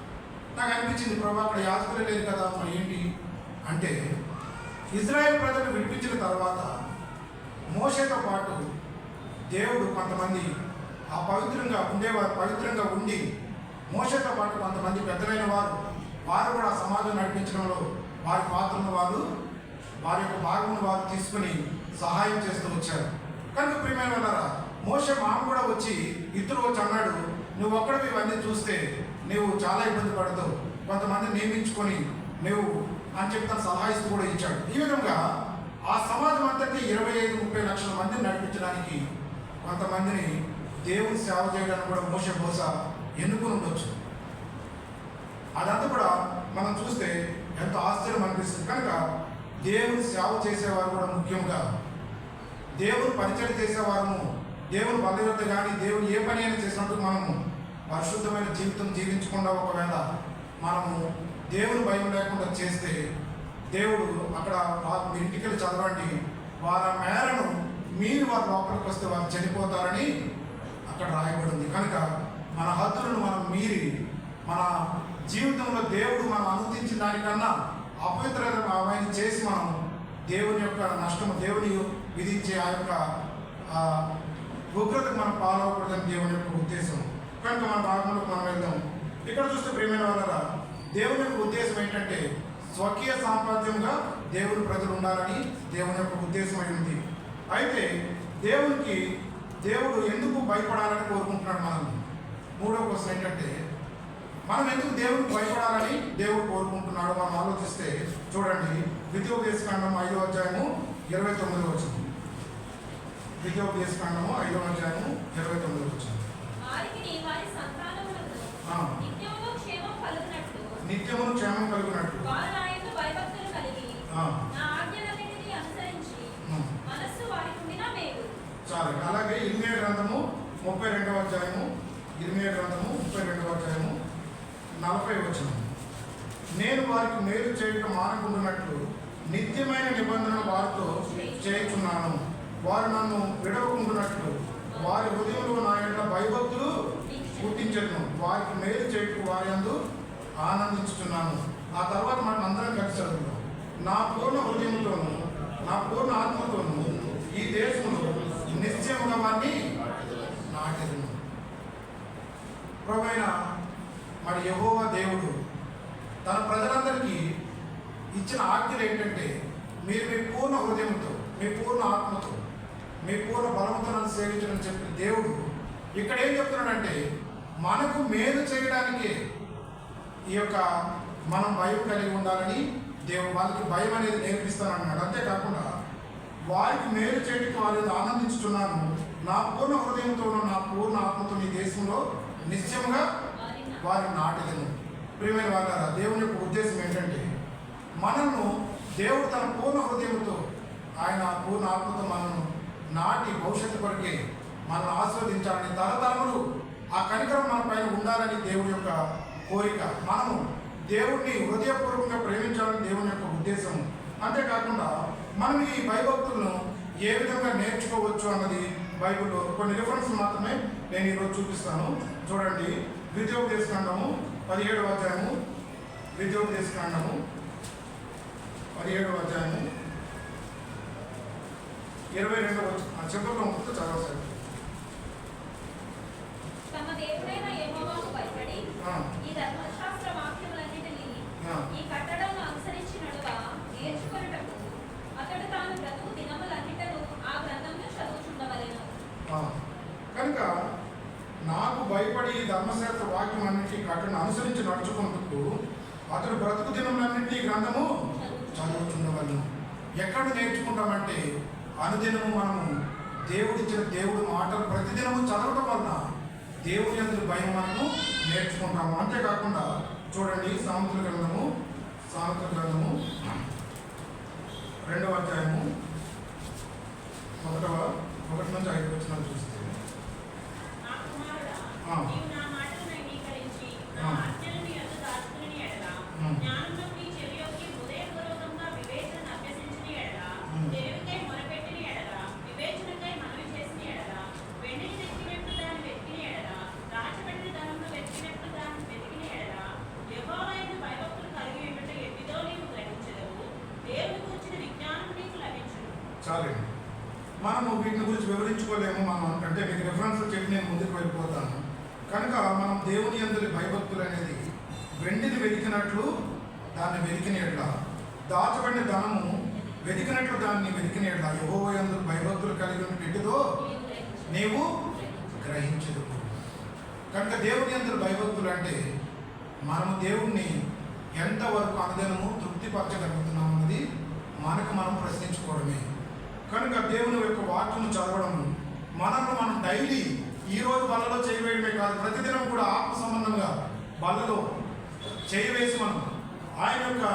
నాకు అనిపించింది, ప్రభు అక్కడ యాజకులే లేదు కదా, మరి ఏంటి అంటే, ఇజ్రాయెల్ ప్రజలు విడిపించిన తర్వాత మోషేతో పాటు దేవుడు కొంతమంది ఆ పవిత్రంగా ఉండేవారు, పవిత్రంగా ఉండి మోషేతో పాటు కొంతమంది పెద్దలైన వారు కూడా సమాజం నడిపించడంలో వారి పాత్రను వారి యొక్క భాగమును వారు తీసుకుని సహాయం చేస్తూ వచ్చారు. కనుక ప్రియమైన వాళ్ళారా, మోషే మామ కూడా వచ్చి ఇద్దరు వచ్చి అన్నాడు, నువ్వు ఒక్కడివి ఇవన్నీ చూస్తే నువ్వు చాలా ఇబ్బంది పడతావు, కొంతమంది నియమించుకొని నువ్వు అని చెప్తా సలహా ఇస్తూ కూడా ఇచ్చాడు. ఈ విధంగా ఆ సమాజం అంతటి 25-30 లక్షల మందిని నడిపించడానికి, కొంతమందిని దేవుని సేవ చేయడానికి కూడా మోషే బహుశా ఎన్నుకుని ఉండొచ్చు. అదంతా కూడా మనం చూస్తే ఎంతో ఆశ్చర్యం అనిపిస్తుంది. కనుక దేవుని సేవ చేసేవారు కూడా ముఖ్యంగా, దేవుని పరిచయం చేసేవారము, దేవుని బలవద్ద కానీ దేవుని ఏ పని అయినా చేసినప్పుడు మనము పరిశుద్ధమైన జీవితం జీవించకుండా ఒకవేళ మనము దేవుని భయం లేకుండా చేస్తే, దేవుడు అక్కడ ఇంటికి వెళ్ళి చదవండి, వారి మేరను మీరు వారి లోపలికి వస్తే వారు చనిపోతారని అక్కడ రాయబడింది. కనుక మన హద్దులను మనం మీరి మన జీవితంలో దేవుడు మనం అనుమతించిన దానికన్నా అపవిత్రమైన చేసి మనం దేవుని యొక్క నష్టము, దేవుని విధించే ఆ యొక్క ఉగ్రతకు మనం పాల్గొకూడదని దేవుని యొక్క ఉద్దేశం. కనుక మన భాగంలోకి మనం వెళ్దాం. ఇక్కడ చూస్తే ప్రియమైన వాళ్ళరా, దేవుని యొక్క ఉద్దేశం ఏంటంటే స్వకీయ సాంపాద్యంగా దేవుని ప్రజలు ఉండాలని దేవుని యొక్క ఉద్దేశం అయింది. అయితే దేవుడు ఎందుకు భయపడాలని కోరుకుంటున్నాడు మనం? మూడో క్వశ్చన్ ఏంటంటే, మనం ఎందుకు దేవుడికి భయపడాలని దేవుడు కోరుకుంటున్నాడు మనం ఆలోచిస్తే, చూడండి, ద్వితీయోపదేశకాండం 5వ అధ్యాయము 29వ వచనం. ద్వితీయోపదేశకాండము 5వ అధ్యాయము 29వ వచనం. నిత్యమును క్షేమం కలుగునట్లు చాలు. అలాగే ఇర్మియా గ్రంథము 32వ అధ్యాయము, ఇర్మియా గ్రంథము 32వ అధ్యాయము 40వ వచనం. నేను వారికి మేలు చేయటం మానకుండానట్లు నిత్యమైన నిబంధనలు వారితో చేయుచున్నాను, వారు నన్ను విడవకుండానట్లు వారి హృదయంలో నా యొక్క భయభక్తులు పుట్టించను, వారికి మేలు చేయటం వారి యందు ఆనందించుతున్నాను. ఆ తర్వాత మనం అందరం కలిసి చదువుతాం. నా పూర్ణ హృదయంతోనూ నా పూర్ణ ఆత్మతోనూ ఈ దేశంలో నిశ్చయముగా వారిని నాటెదను. ప్రభువైన మరి యెహోవా దేవుడు తన ప్రజలందరికీ ఇచ్చిన ఆజ్ఞలు ఏంటంటే, మీరు మీ పూర్ణ హృదయంతో, మీ పూర్ణ ఆత్మతో, మీ పూర్ణ బలంతో నన్ను సేవించడం చెప్పిన దేవుడు ఇక్కడ ఏం చెప్తున్నాడంటే, మనకు మేలు చేయడానికి ఈ యొక్క మనం భయం కలిగి ఉండాలని దేవుడు వాళ్ళకి భయం అనేది నేర్పిస్తానన్నాడు. అంతేకాకుండా వారికి మేలు చేయడానికి వారిని ఆనందించుతున్నాను, నా పూర్ణ హృదయంతోనూ నా పూర్ణ ఆత్మతో ఈ దేశంలో నిశ్చయముగా వారిని నాటెదను. ప్రియమైన వాళ్ళారా, దేవుని యొక్క ఉద్దేశం ఏంటంటే, మనల్ని దేవుడు తన పూర్ణ హృదయంతో, ఆయన పూర్ణ ఆత్మతో మనను నాటి భవిష్యత్తు కొరకే మనల్ని ఆస్వాదించాలని, తరతరములు ఆ కనికరం మన పైన ఉండాలని దేవుడి యొక్క కోరిక. మనము దేవుడిని హృదయపూర్వకంగా ప్రేమించాలని దేవుని యొక్క ఉద్దేశం. అంతేకాకుండా మనం ఈ భయభక్తులను ఏ విధంగా నేర్చుకోవచ్చు అన్నది బైబిల్లో కొన్ని రిఫరెన్స్ మాత్రమే నేను ఈరోజు చూపిస్తాను. చూడండి, ద్వితీయోపదేశకాండము 17వ అధ్యాయము, ద్వితీయోపదేశకాండము 17వ అధ్యాయము 22వ చివరిలో ఉంటుంది చదవసారి. తమ దేవుడైన యెహోవాకు భయపడి ఆ, ఈ ధర్మశాస్త్ర వాక్యములన్నిటినీ ఆ. ఈ కట్టడలను అనుసరించి నడువ నేర్చుకొనుటకు అతడు తాను బ్రతుకు దినములన్నిటను ఆ గ్రంథంలో చదువుచుండవలెను. కనుక నాకు భయపడి ఈ ధర్మశాస్త్ర వాక్యం అన్నింటి కట్టను అనుసరించి నడుచుకుంటూ అతడు బ్రతుకు దినములన్నింటి గ్రంథము చదువుతుండవలను. ఎక్కడ నేర్చుకుంటామంటే అనుదినము మనము దేవుడు మాటలు ప్రతిదినము చదవటం వలన దేవుడి యందు భయం మనము నేర్చుకుంటాము. అంతేకాకుండా చూడండి సామెతల గ్రంథము 2వ అధ్యాయము 1 నుంచి 5 వచనాలు చూస్తే, నా కుమారుడా, ఆ. నీవు నా మాటలను అంగీకరించి నా ఆ. ఆజ్ఞలను నీ యొద్ద దాచుకొనిన యెడల, ఉమ్. జ్ఞానంలో నీ చెవియొగ్గి హృదయపూర్వకంగా వివేచనను అభ్యసించిన యెడల, ఉమ్. తెలివికై మొరపెట్టిన యెడల, వివేచనకై మనవి చేసిన యెడల, వెండిని వెతికినట్లు దాన్ని వెతికిన యెడల, దాచబడిన ధనమును వెతికినట్లు దాన్ని వెతికిన యెడల, యెహోవా యందు భయభక్తులు కలిగి ఉండుట ఎట్టిదో నీవు గ్రహించెదవు. దేవుని గూర్చిన విజ్ఞానం నీకు లభించును. చాలండి. మనము వీటిని గురించి వివరించుకోలేము. మనం అంటే మీకు రిఫరెన్స్ చెప్పి నేను ముందుకు వెళ్ళిపోతాను. కనుక మనం దేవుని యందు భయభక్తులు అనేది వెండిని వెతికినట్లు దాన్ని వెతికిన యెడల, దాచబడిన ధనము వెతికినట్లు దాన్ని వెతికిన యెడల, యెహోవా యందు భయభక్తులు కలిగి ఎట్టిదో నీవు గ్రహించదు. కనుక దేవుని యందు భయభక్తులు అంటే మనము దేవుణ్ణి ఎంతవరకు అనుదినము తృప్తిపరచగలుగుతున్నాం అన్నది మనకు మనం ప్రశ్నించుకోవడమే. కనుక దేవుని యొక్క వాక్యం చదవడం మనల్ని మనం డైలీ ఈరోజు బల్లలో చేయవేయడమే కాదు, ప్రతిదినం కూడా ఆత్మ సంబంధంగా బల్లలో చేయవేసి మనం ఆయన యొక్క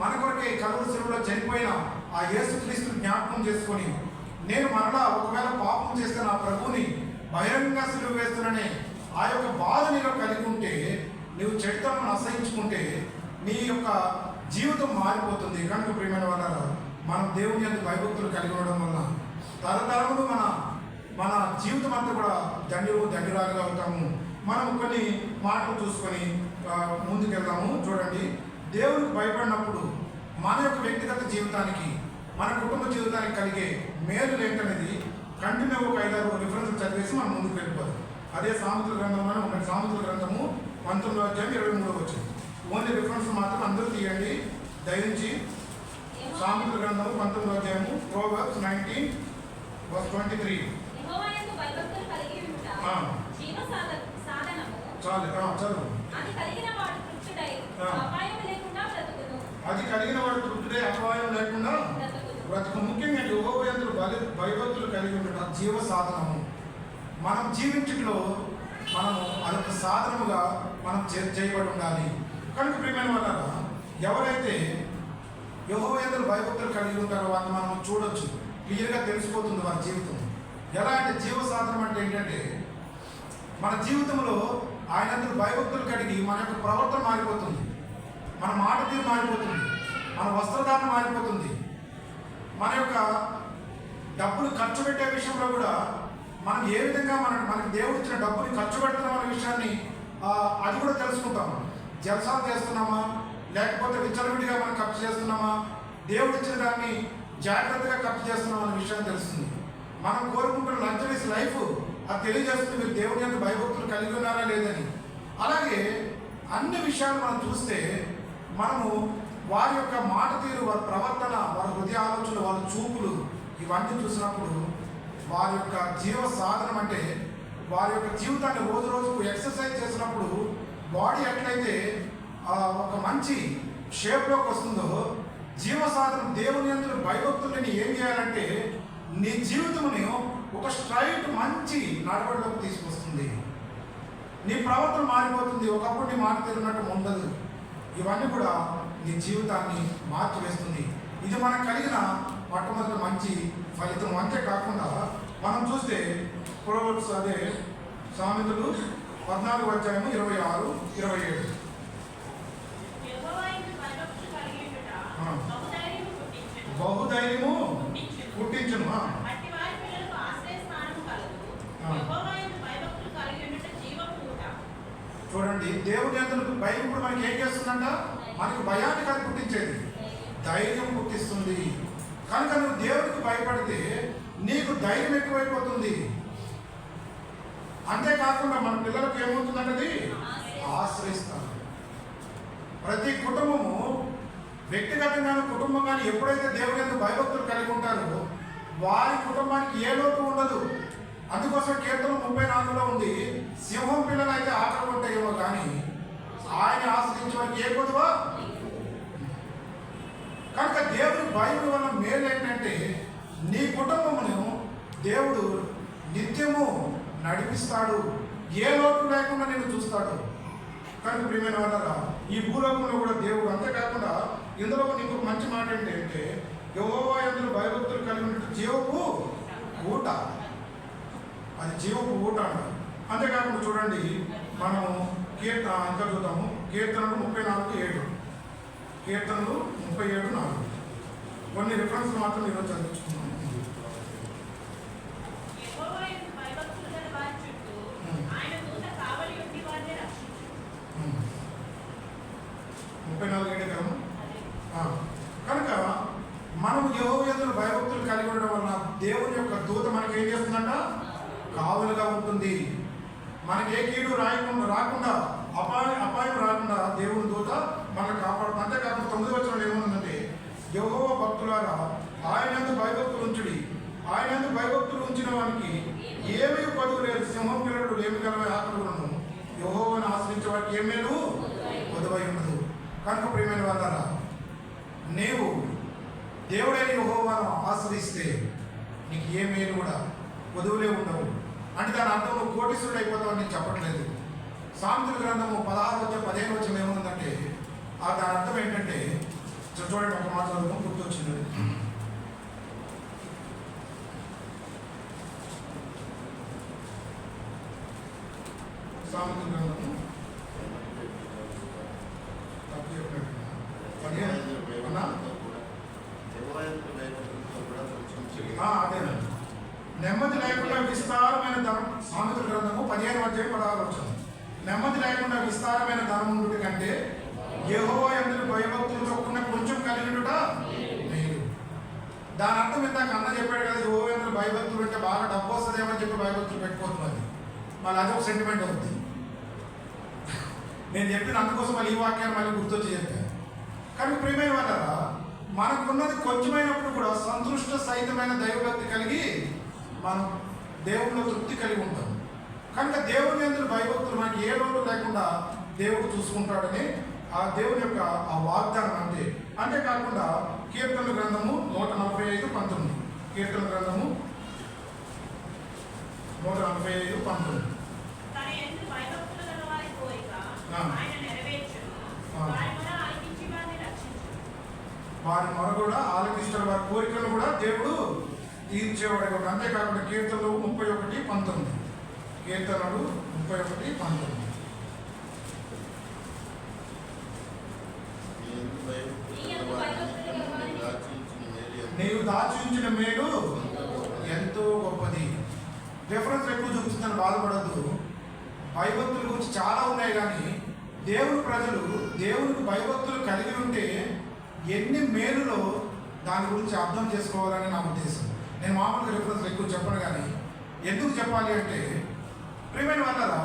మన కొరకే కలువరి శిలువలో చనిపోయిన ఆ యేసుక్రీస్తుని జ్ఞాపకం చేసుకొని, నేను మరలా ఒకవేళ పాపం చేస్తే నా ప్రభువుని బహిరంగంగా సిలువ వేస్తున్ననే ఆ యొక్క బాధ నీలో కలిగి ఉంటే, నీవు చెడుతనం అసహించుకుంటే నీ యొక్క జీవితం మారిపోతుంది. కనుక ప్రియమైన వాళ్ళారా, మనం దేవుని యందు భయభక్తులు కలిగి ఉండడం వల్ల తరతరములు మన జీవితం అంతా కూడా దండిరాలుగా అవుతాము. మనం కొన్ని మాటలు చూసుకొని ముందుకెళ్దాము. చూడండి, దేవునికి భయపడినప్పుడు మన యొక్క వ్యక్తిగత జీవితానికి, మన కుటుంబ జీవితానికి కలిగే మేలు ఏంటనేది కంటిన్యూ ఒక 5-6 రిఫరెన్స్ చదివేసి మనం ముందుకు వెళ్ళిపోతాం. అదే సామెతల గ్రంథంలోనే ఒకటి, సామెతల గ్రంథము 19వ అధ్యాయం 23వ వచనం. ఓన్లీ రిఫరెన్స్ మాత్రం అందరూ తీయండి దయించి. సామెతల గ్రంథము 19వ అధ్యాయము Proverbs 19:23. యెహోవా యందు భయభక్తులు కలిగి ఉండుట ఆ. జీవ సాధనము. చదువు. అది కలిగిన వాడు తృప్తుడై ఆ. అపాయం లేకుండా బ్రతుకును. అది కలిగిన వాడు తృప్తుడే, అపాయం లేకుండా బ్రతుకు. ముఖ్యంగా యెహోవా యందు భయభక్తులు కలిగి ఉండటం జీవ సాధనము. మనం జీవించట్లో మనము అదొక సాధనముగా మనం చేయబడి ఉండాలి. కనుక ప్రియమైన వాళ్ళ ఎవరైతే యెహోవా యందు భయభక్తులు కలిగి ఉంటారో వారిని మనం చూడొచ్చు, క్లియర్గా తెలిసిపోతుంది వారి జీవితం. ఎలా అంటే జీవ సాధనం అంటే ఏంటంటే, మన జీవితంలో ఆయన యందు భయభక్తులు కలిగి మన యొక్క ప్రవర్తన మారిపోతుంది, మన మాట తీరు మారిపోతుంది, మన వస్త్రధారణ మారిపోతుంది, మన యొక్క డబ్బులు ఖర్చు పెట్టే విషయంలో కూడా మనం ఏ విధంగా మనకి దేవుడు ఇచ్చిన డబ్బుని ఖర్చు పెడుతున్నాం అనే విషయాన్ని అది కూడా తెలుసుకుంటాం. జలసాలు చేస్తున్నామా, లేకపోతే విచ్చలవిడిగా మనం ఖర్చు చేస్తున్నామా, దేవుడు ఇచ్చిన దాన్ని జాగ్రత్తగా ఖర్చు చేస్తున్నాం అనే విషయాన్ని తెలుస్తుంది. మనం కోరుకుంటున్న లగ్జరీస్ లైఫ్ అది తెలియజేస్తుంది మీరు దేవుని యందు భయభక్తులు కలిగి ఉన్నారా లేదని. అలాగే అన్ని విషయాలు మనం చూస్తే మనము వారి యొక్క మాట తీరు, వారి ప్రవర్తన, వారి హృదయ ఆలోచనలు, వారి చూపులు ఇవన్నీ చూసినప్పుడు వారి యొక్క జీవ సాధనం అంటే వారి యొక్క జీవితాన్ని రోజు రోజుకు ఎక్సర్సైజ్ చేసినప్పుడు బాడీ ఎట్లయితే ఒక మంచి షేప్లోకి వస్తుందో, జీవ సాధనం దేవుని యందు భయభక్తులని ఏం చేయాలంటే నీ జీవితముని ఒక స్ట్రైట్ మంచి నడవడిలోకి తీసుకొస్తుంది. నీ ప్రవర్తన మారిపోతుంది. ఒకప్పుడు నీ మాట తిరిగినట్టు ఉండదు. ఇవన్నీ కూడా నీ జీవితాన్ని మార్చివేస్తుంది. ఇది మనకు కలిగిన మొట్టమొదటి మంచి ఫలితం. అంతేకాకుండా మనం చూస్తే Proverbs అదే సామెతలు 14వ అధ్యాయము 26-27. బహుధైర్యము పుట్టించును. చూడండి, దేవుని యందు భయం ఇప్పుడు మనకి ఏం చేస్తుందంట? మనకి భయాన్ని కలిగి పుట్టించేది, ధైర్యం పుట్టిస్తుంది. కనుక నువ్వు దేవుడికి భయపడితే నీకు ధైర్యం ఎక్కువైపోతుంది. అంతేకాకుండా మన పిల్లలకు ఏమవుతుందంటే ఆశ్రయిస్తాను. ప్రతి కుటుంబము వ్యక్తిగతంగాను కుటుంబం కానీ ఎప్పుడైతే దేవుని యందు భయభక్తులు కలిగి ఉంటారో వారి కుటుంబానికి ఏ లోటు ఉండదు. అందుకోసం కీర్తన 34లో ఉంది, సింహం పిల్లలు అయితే ఆకలి ఉంటాయేమో కానీ ఆయన ఆశ్రయించే వారికి ఏ కొద్దువా. కనుక దేవుని భయం వల్ల మేలు ఏంటంటే నీ కుటుంబమును దేవుడు నిత్యము నడిపిస్తాడు, ఏ లోటు లేకుండా నేను చూస్తాడు. కనుక ప్రియమైన వాళ్ళరా, ఈ భూలోకంలో కూడా దేవుడు, అంతేకాకుండా ఇందులో ఇంకొక మంచి మాట ఏంటంటే యెహోవా యందు భయభక్తులు కలిగి ఉన్నట్టు జీవపు ఊట, అది జీవపు ఊట అంటారు. అంతేకాకుండా చూడండి, మనము ఇంకా చూద్దాము కీర్తనలు 34:7, కీర్తనలు 37:4. కొన్ని రిఫరెన్స్ మాత్రం ఈరోజు చదివించుకున్నాము. కనుక మనం యెహోవా యందు భయభక్తులు కలిగి ఉండడం వలన దేవుని యొక్క దూత మనకి ఏం చేస్తుందంట, కావలుగా ఉంటుంది. మనకి ఏ కీడు రాకుండా అపాయం రాకుండా దేవుని దూత మనకు కాపాడుతుంది. అంతేకాకుండా 9వ వచనంలో ఏముందంటే, యెహోవా భక్తులారా ఆయన యందు భయభక్తులు ఉంచుడి, ఆయన యందు భయభక్తులు ఉంచిన వానికి ఏమీ కొదువు లేదు. సింహం పిల్లలు ఏమి గలవై ఆకలును యెహోవాను ఆశ్రయించే వారికి ఏమేలు కొదువై ఉండదు. కనుక ప్రియమైన వాళ్ళారా, నీవు దేవుడైన యెహోవాను ఆశ్రయిస్తే నీకు ఏ మేలు కూడా కొదువులే ఉండవు. అంటే దాని అర్థం నువ్వు కోటీశ్వరుడు అయిపోతావు అని చెప్పట్లేదు. సామెతల గ్రంథము 16-15 ఏముందంటే దాని అర్థం ఏంటంటే, చూడండి, ఒక మాట గుర్తొచ్చింది. సామెతల గ్రంథము అదేనండి, నెమ్మది లేకుండా విస్తారమైన ధనం. సామెతల గ్రంథము 15:16. నెమ్మది లేకుండా విస్తారమైన ధనం ఉండుట కంటే యెహోవా యందు భయభక్తులు చొప్పున కొంచెం కలిగినట మేలు. దాని అర్థం ఇందాక అన్న చెప్పాడు కదా, యెహోవా యందు భయభక్తులు అంటే బాగా డబ్బు వస్తుందేమని చెప్పి భయభక్తులు పెట్టుకోవద్దు, మళ్ళీ అదొక సెంటిమెంట్ అవుతుంది. నేను చెప్పిన అందుకోసం మళ్ళీ ఈ వాక్యాన్ని మళ్ళీ గుర్తొచ్చి చెప్పాను. కానీ ప్రియమైన వాళ్ళరా, మనకున్నది కొంచెమైనప్పుడు కూడా సంతృష్ట సహితమైన దైవభక్తి కలిగి మనం దేవుళ్ళ తృప్తి కలిగి ఉంటాం. కనుక దేవుని యందు భయభక్తులు మనకి ఏ లోటు లేకుండా దేవుడు చూసుకుంటాడని ఆ దేవుని యొక్క ఆ వాగ్దానం అంతే. అంతేకాకుండా కీర్తన గ్రంథము 145:19, కీర్తన గ్రంథము 145:19. వారి మొర కూడా ఆలకిస్తాడు, వారి కోరికలు కూడా దేవుడు తీర్చేవాడు. అంతేకాకుండా కీర్తనలు 31:19, కీర్తనలు 31:19. నీవు దాచించిన మేలు ఎంతో గొప్పది. డిఫరెన్స్ ఎక్కువ చూపిస్తుందని బాధపడద్దు. భయభక్తుల గురించి చాలా ఉన్నాయి, కానీ దేవుని ప్రజలు దేవునికి భయభక్తులు కలిగి ఉంటే ఎన్ని మేలులో దాని గురించి అర్థం చేసుకోవాలని నా ఉద్దేశం. నేను మామూలుగా రిఫరెన్స్ ఎక్కువ చెప్పను, కానీ ఎందుకు చెప్పాలి అంటే, ప్రియమైన వాళ్ళరా,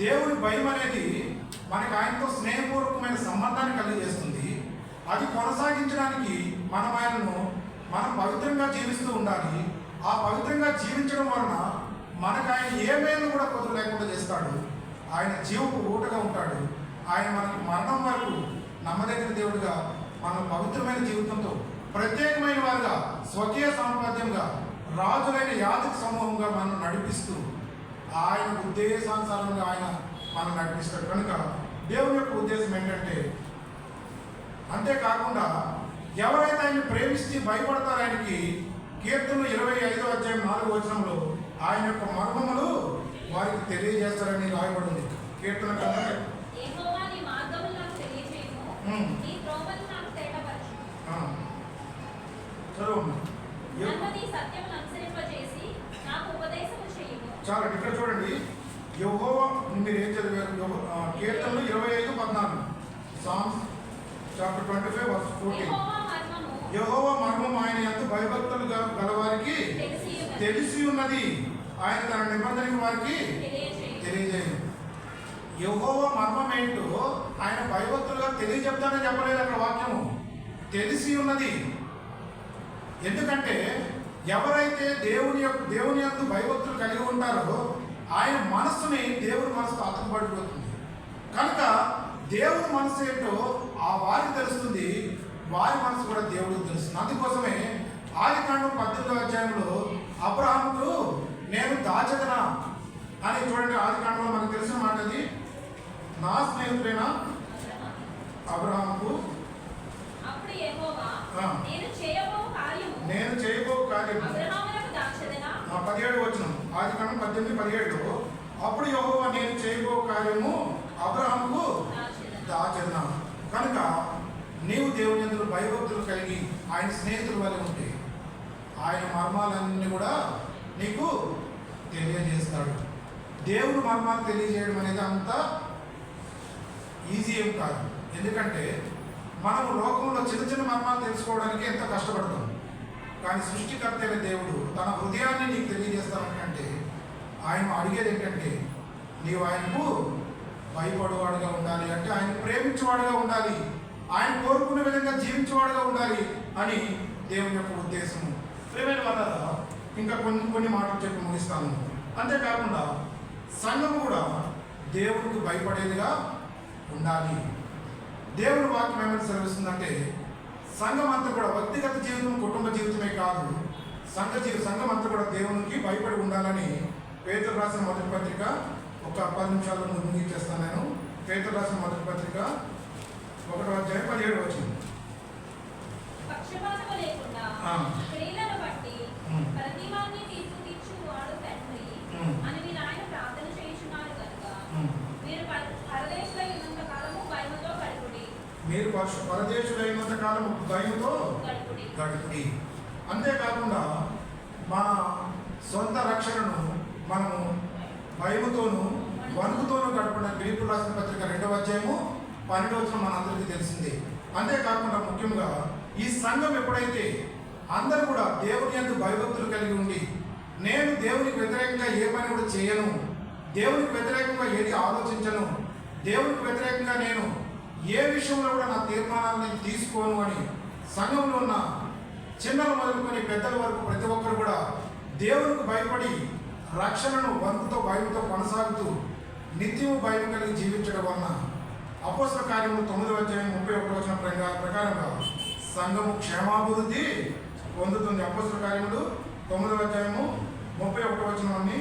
దేవుని భయం అనేది మనకి ఆయనతో స్నేహపూర్వకమైన సంబంధాన్ని కలిగజేస్తుంది. అది కొనసాగించడానికి మనం పవిత్రంగా జీవిస్తూ ఉండాలి. ఆ పవిత్రంగా జీవించడం వలన మనకు ఆయన ఏ మేలు కూడా కొదువు లేకుండా చేస్తాడు. ఆయన జీవపు ఊటగా ఉంటాడు. ఆయన మనకి మరణం వరకు నమ్మదగిన దేవుడిగా, మనం పవిత్రమైన జీవితంతో ప్రత్యేకమైన వారుగా, స్వకీయ సాంపాద్యంగా, రాజులైన యాజక సమూహంగా మనం నడిపిస్తూ ఆయన ఉద్దేశానుసారంగా ఆయన మనం నడిపిస్తాడు. కనుక దేవుని యొక్క ఉద్దేశం ఏంటంటే, అంతేకాకుండా ఎవరైతే ఆయన ప్రేమిస్తే భయపడతారో ఆయనకి కీర్తనలు 25:4 ఆయన యొక్క మర్మములు వారికి తెలియజేస్తారని రాయబడింది. కీర్తన చాలా ఇక్కడ చూడండి, యెహోవా మీరు ఏం చదివారు? కీర్తనలు 25:14, Psalms chapter 25:14. యెహోవా మర్మం ఆయన యందు భయభక్తులు గలవారికి తెలిసి ఉన్నది, ఆయన తన నిబంధన వారికి తెలియజేయను. యెహోవా మర్మం ఏంటో ఆయన భయభక్తులుగా తెలియజెప్తానని చెప్పలేదు అక్కడ వాక్యము. తెలిసి ఉన్నది. ఎందుకంటే ఎవరైతే దేవుని యందు భయభక్తులు కలిగి ఉంటారో ఆయన మనస్సుని దేవుని మనసుతో అతకబడిపోతుంది. కనుక దేవుని మనసు ఏంటో ఆ వారికి తెలుస్తుంది, వారి మనసు కూడా దేవుడికి తెలుస్తుంది. అందుకోసమే ఆదికాండం 18వ అధ్యాయంలో అబ్రహాముకు నేను దాచదనా అని చూడండి. ఆదికాండంలో మనకు తెలిసిన మాట అది. నా స్నేహితుడైన అబ్రహాముకు నేను చేయబో కార్యము 17 వచనం ఆదికాండం 18:17 అప్పుడు యెహోవా నేను చేయబో కార్యము అబ్రహాముకు దాచెదనా. కనుక నీవు దేవుని యందు భయభక్తులు కలిగి ఆయన స్నేహితుల వల్ల ఉంటే ఆయన మర్మాలన్నీ కూడా నీకు తెలియజేస్తాడు. దేవుడు మర్మాలు తెలియజేయడం అనేది అంత ఈజీ ఏం కాదు. ఎందుకంటే మనము లోకంలో చిన్న చిన్న మర్మాలు తెలుసుకోవడానికి ఎంతో కష్టపడతాం. కానీ సృష్టికర్త అయిన దేవుడు తన హృదయాన్ని నీకు తెలియజేస్తానంటే ఆయన అడిగేది ఏంటంటే నీవు ఆయనకు భయపడేవాడుగా ఉండాలి, అంటే ఆయన ప్రేమించేవాడుగా ఉండాలి, ఆయన కోరుకునే విధంగా జీవించేవాడుగా ఉండాలి అని దేవుని యొక్క ఉద్దేశము. ప్రేమైన వల్ల ఇంకా కొన్ని మాటలు చెప్పి ముగిస్తాను. అంతేకాకుండా సంఘము కూడా దేవుడికి భయపడేదిగా ఉండాలి. దేవుడి వాక్యం ఏమైనా సెలవిస్తుందంటే సంఘం అంతా కూడా వ్యక్తిగత జీవితం, కుటుంబ జీవితమే కాదు, సంఘం అంతా కూడా దేవునికి భయపడి ఉండాలని పేతురు రాసిన మొదటి పత్రిక ఒక 10 నిమిషాల్లో ముగించేస్తాను నేను. పేతురు రాసిన మొదటి పత్రిక 1వ అధ్యాయం 17 వచనం. పక్షపాతము లేకుండా స్త్రీలను బట్టి ప్రతివాన్ని తీర్పు తీర్చువాడు తండ్రి అని మీరు ఆయన ప్రార్థన చేయుచున్నారు కనుక మీరు పరదేశులై ఉన్నంత కాలము భయముతో గడుపుడి. మీరు పరదేశులైనంత కాలము భయముతో గడుపుడి. అంతేకాకుండా మన సొంత రక్షణను మనము భయముతోనూ వణుకుతోనూ గడపడం ఫిలిప్పీయులకు రాసిన పత్రిక 2వ అధ్యాయము 12వ వచనం మనందరికీ తెలిసిందే. అంతేకాకుండా ముఖ్యంగా ఈ సంఘం ఎప్పుడైతే అందరూ కూడా దేవుని యందు భయభక్తులు కలిగి ఉండి నేను దేవునికి వ్యతిరేకంగా ఏ పని కూడా చేయను, దేవునికి వ్యతిరేకంగా ఏది ఆలోచించను, దేవునికి వ్యతిరేకంగా నేను ఏ విషయంలో కూడా నా తీర్మానాలను నేను తీసుకోను అని సంఘంలో ఉన్న చిన్నలు మొదలుకొని పెద్దల వరకు ప్రతి ఒక్కరు కూడా దేవునికి భయపడి రక్షణను వణుకుతో భయంతో కొనసాగుతూ నిత్యము భయం కలిగి జీవించడం వలన అపోస్తల కార్యము 9వ అధ్యాయం 31వ వచనం ప్రకారంగా సంఘము క్షేమాభివృద్ధి పొందుతుంది. అపోస్తల కార్యములు 9వ అధ్యాయము 31వ వచనాన్ని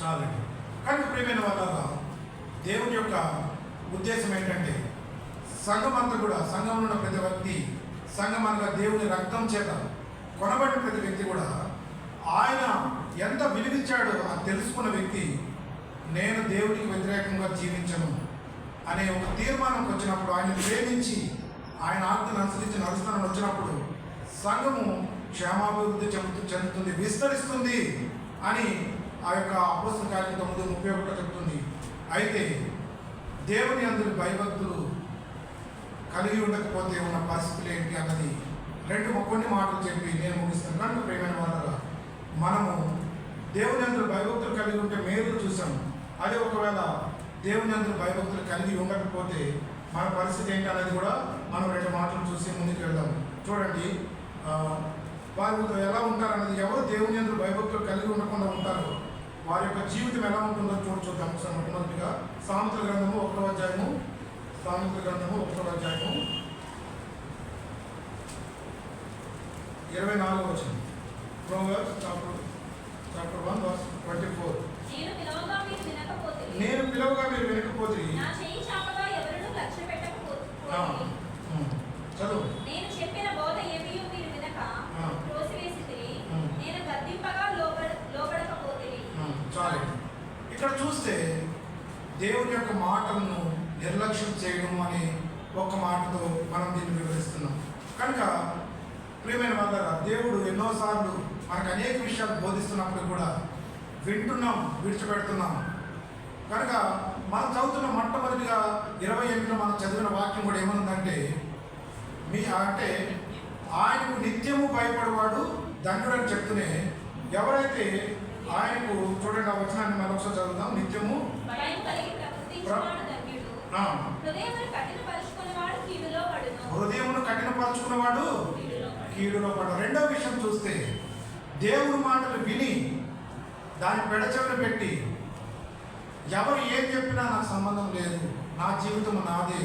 చాలండి. కానీ ప్రియమైన వాళ్ళ దేవుని యొక్క ఉద్దేశం ఏంటంటే సంఘం అంతా కూడా, సంఘంలో ఉన్న ప్రతి వ్యక్తి, సంఘం అనగా దేవుని రక్తం చేత కొనబడిన ప్రతి వ్యక్తి కూడా ఆయన ఎంత విలువించాడో అది తెలుసుకున్న వ్యక్తి నేను దేవుడికి వ్యతిరేకంగా జీవించను అనే ఒక తీర్మానంకి వచ్చినప్పుడు, ఆయన ప్రేమించి ఆయన ఆజ్ఞను అనుసరించి నడుస్తానని వచ్చినప్పుడు సంఘము క్షేమాభివృద్ధి చెందుతుంది, విస్తరిస్తుంది అని ఆ యొక్క అపోస్తల కార్యం 9:31 చెప్తుంది. అయితే దేవుని యందు భయభక్తులు కలిగి ఉండకపోతే ఉన్న పరిస్థితులు ఏంటి అన్నది కొన్ని మాటలు చెప్పి నేను ముగిస్తాను. కనుక ప్రియమైన వాళ్ళ మనము దేవుని యందు భయభక్తులు కలిగి ఉంటే మేలు చూసాము. అదే ఒకవేళ దేవుని యందు భయభక్తులు కలిగి ఉండకపోతే మన పరిస్థితి ఏంటి అనేది కూడా మనం 2 మాటలు చూసి ముందుకు వెళ్దాం. చూడండి, వారు ఎలా ఉంటారన్నది, ఎవరు దేవుని యందు భయభక్తులు కలిగి ఉండకుండా ఉంటారో వారి యొక్క జీవితం ఎలా ఉంటుందో చూద్దాం. మొట్టమొదటిగా సామెతల గ్రంథము 1వ అధ్యాయము 24వ వచనం. Proverbs chapter 1 verse 24. నేను పిలవగా మీరు వినకపోతే చదువు. నేను చెప్పిన బోధ ఏమీ మీరు వినక త్రోసివేసితిరి, నేను గద్దింపగా లోబడకపోతిరి. చాలు. ఇక్కడ చూస్తే దేవుని యొక్క మాటలను నిర్లక్ష్యం చేయడం అనే ఒక మాటతో మనం దీన్ని వివరిస్తున్నాం. కనుక ప్రియమైన వాళ్ళ దేవుడు ఎన్నోసార్లు మనకు అనేక విషయాలు బోధిస్తున్నప్పుడు కూడా వింటున్నాం, విడిచిపెడుతున్నాం. కనుక మనం చదువుతున్న మొట్టమొదటిగా 28లో మనం చదివిన వాక్యం కూడా ఏమనుందంటే అంటే ఆయనకు నిత్యము భయపడేవాడు ధన్యుడని చెప్తూనే ఎవరైతే ఆయనకు చూడండి ఆ వచనాన్ని మనం ఒకసారి చదువుదాం. నిత్యము హృదయమును కఠినపరుచుకున్నవాడు కీడులో పడు. రెండో విషయం చూస్తే దేవుని మాటలు విని దాన్ని పెడచెవిన పెట్టి ఎవరు ఏం చెప్పినా నాకు సంబంధం లేదు, నా జీవితం నాదే,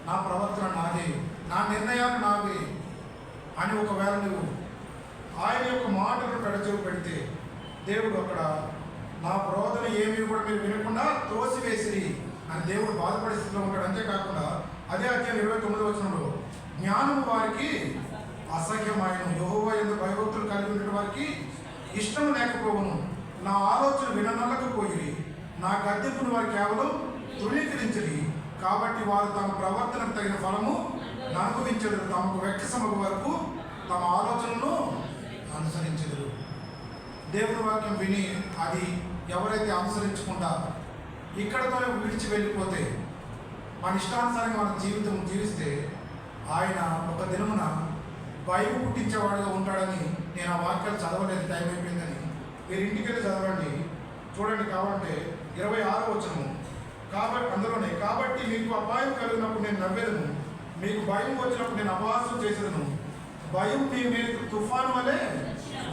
నా ప్రవర్తన నాదే, నా నిర్ణయాలు నావే అని ఒకవేళ నువ్వు ఆయన యొక్క మాటలు పెడచెవి పెడితే దేవుడు అక్కడ నా బోధన ఏమీ కూడా మీరు వినకుండా త్రోసివేసిరి అని దేవుడు బాధపడే స్థితిలో ఉంటాడు. అంతేకాకుండా అదే అధ్యాయం 29వ వచనంలో జ్ఞానము వారికి అసహ్యమైన యెహోవా యందు భయభక్తులు కలిగి ఉన్న వారికి ఇష్టం లేకపోవును, నా ఆలోచన విననల్లకపోయి నా గద్దెంపును వారు కేవలం తృణీకరించరి, కాబట్టి వారు తమ ప్రవర్తనకు తగిన ఫలము అనుభవించరు, తమకు వ్యక్తిసమగు వరకు తమ ఆలోచనను అనుసరించరు. దేవుని వాక్యం విని అది ఎవరైతే అనుసరించకుండా ఇక్కడతోనే విడిచి వెళ్ళిపోతే మన ఇష్టానుసారంగా మన జీవితం జీవిస్తే ఆయన ఒక దినమున భయం పుట్టించేవాడుగా ఉంటాడని నేను ఆ వాక్యాలు చదవలేదు, టైం అయిపోయిందని. మీరు ఇంటికి వెళ్ళి చదవండి, చూడండి. కావాలంటే 26వ వచనము అందులోనే కాబట్టి మీకు అపాయం కలిగినప్పుడు నేను నవ్వేదను, మీకు భయం వచ్చినప్పుడు నేను అపహాసం చేసేదను, భయం మీ మీద తుఫాను వలె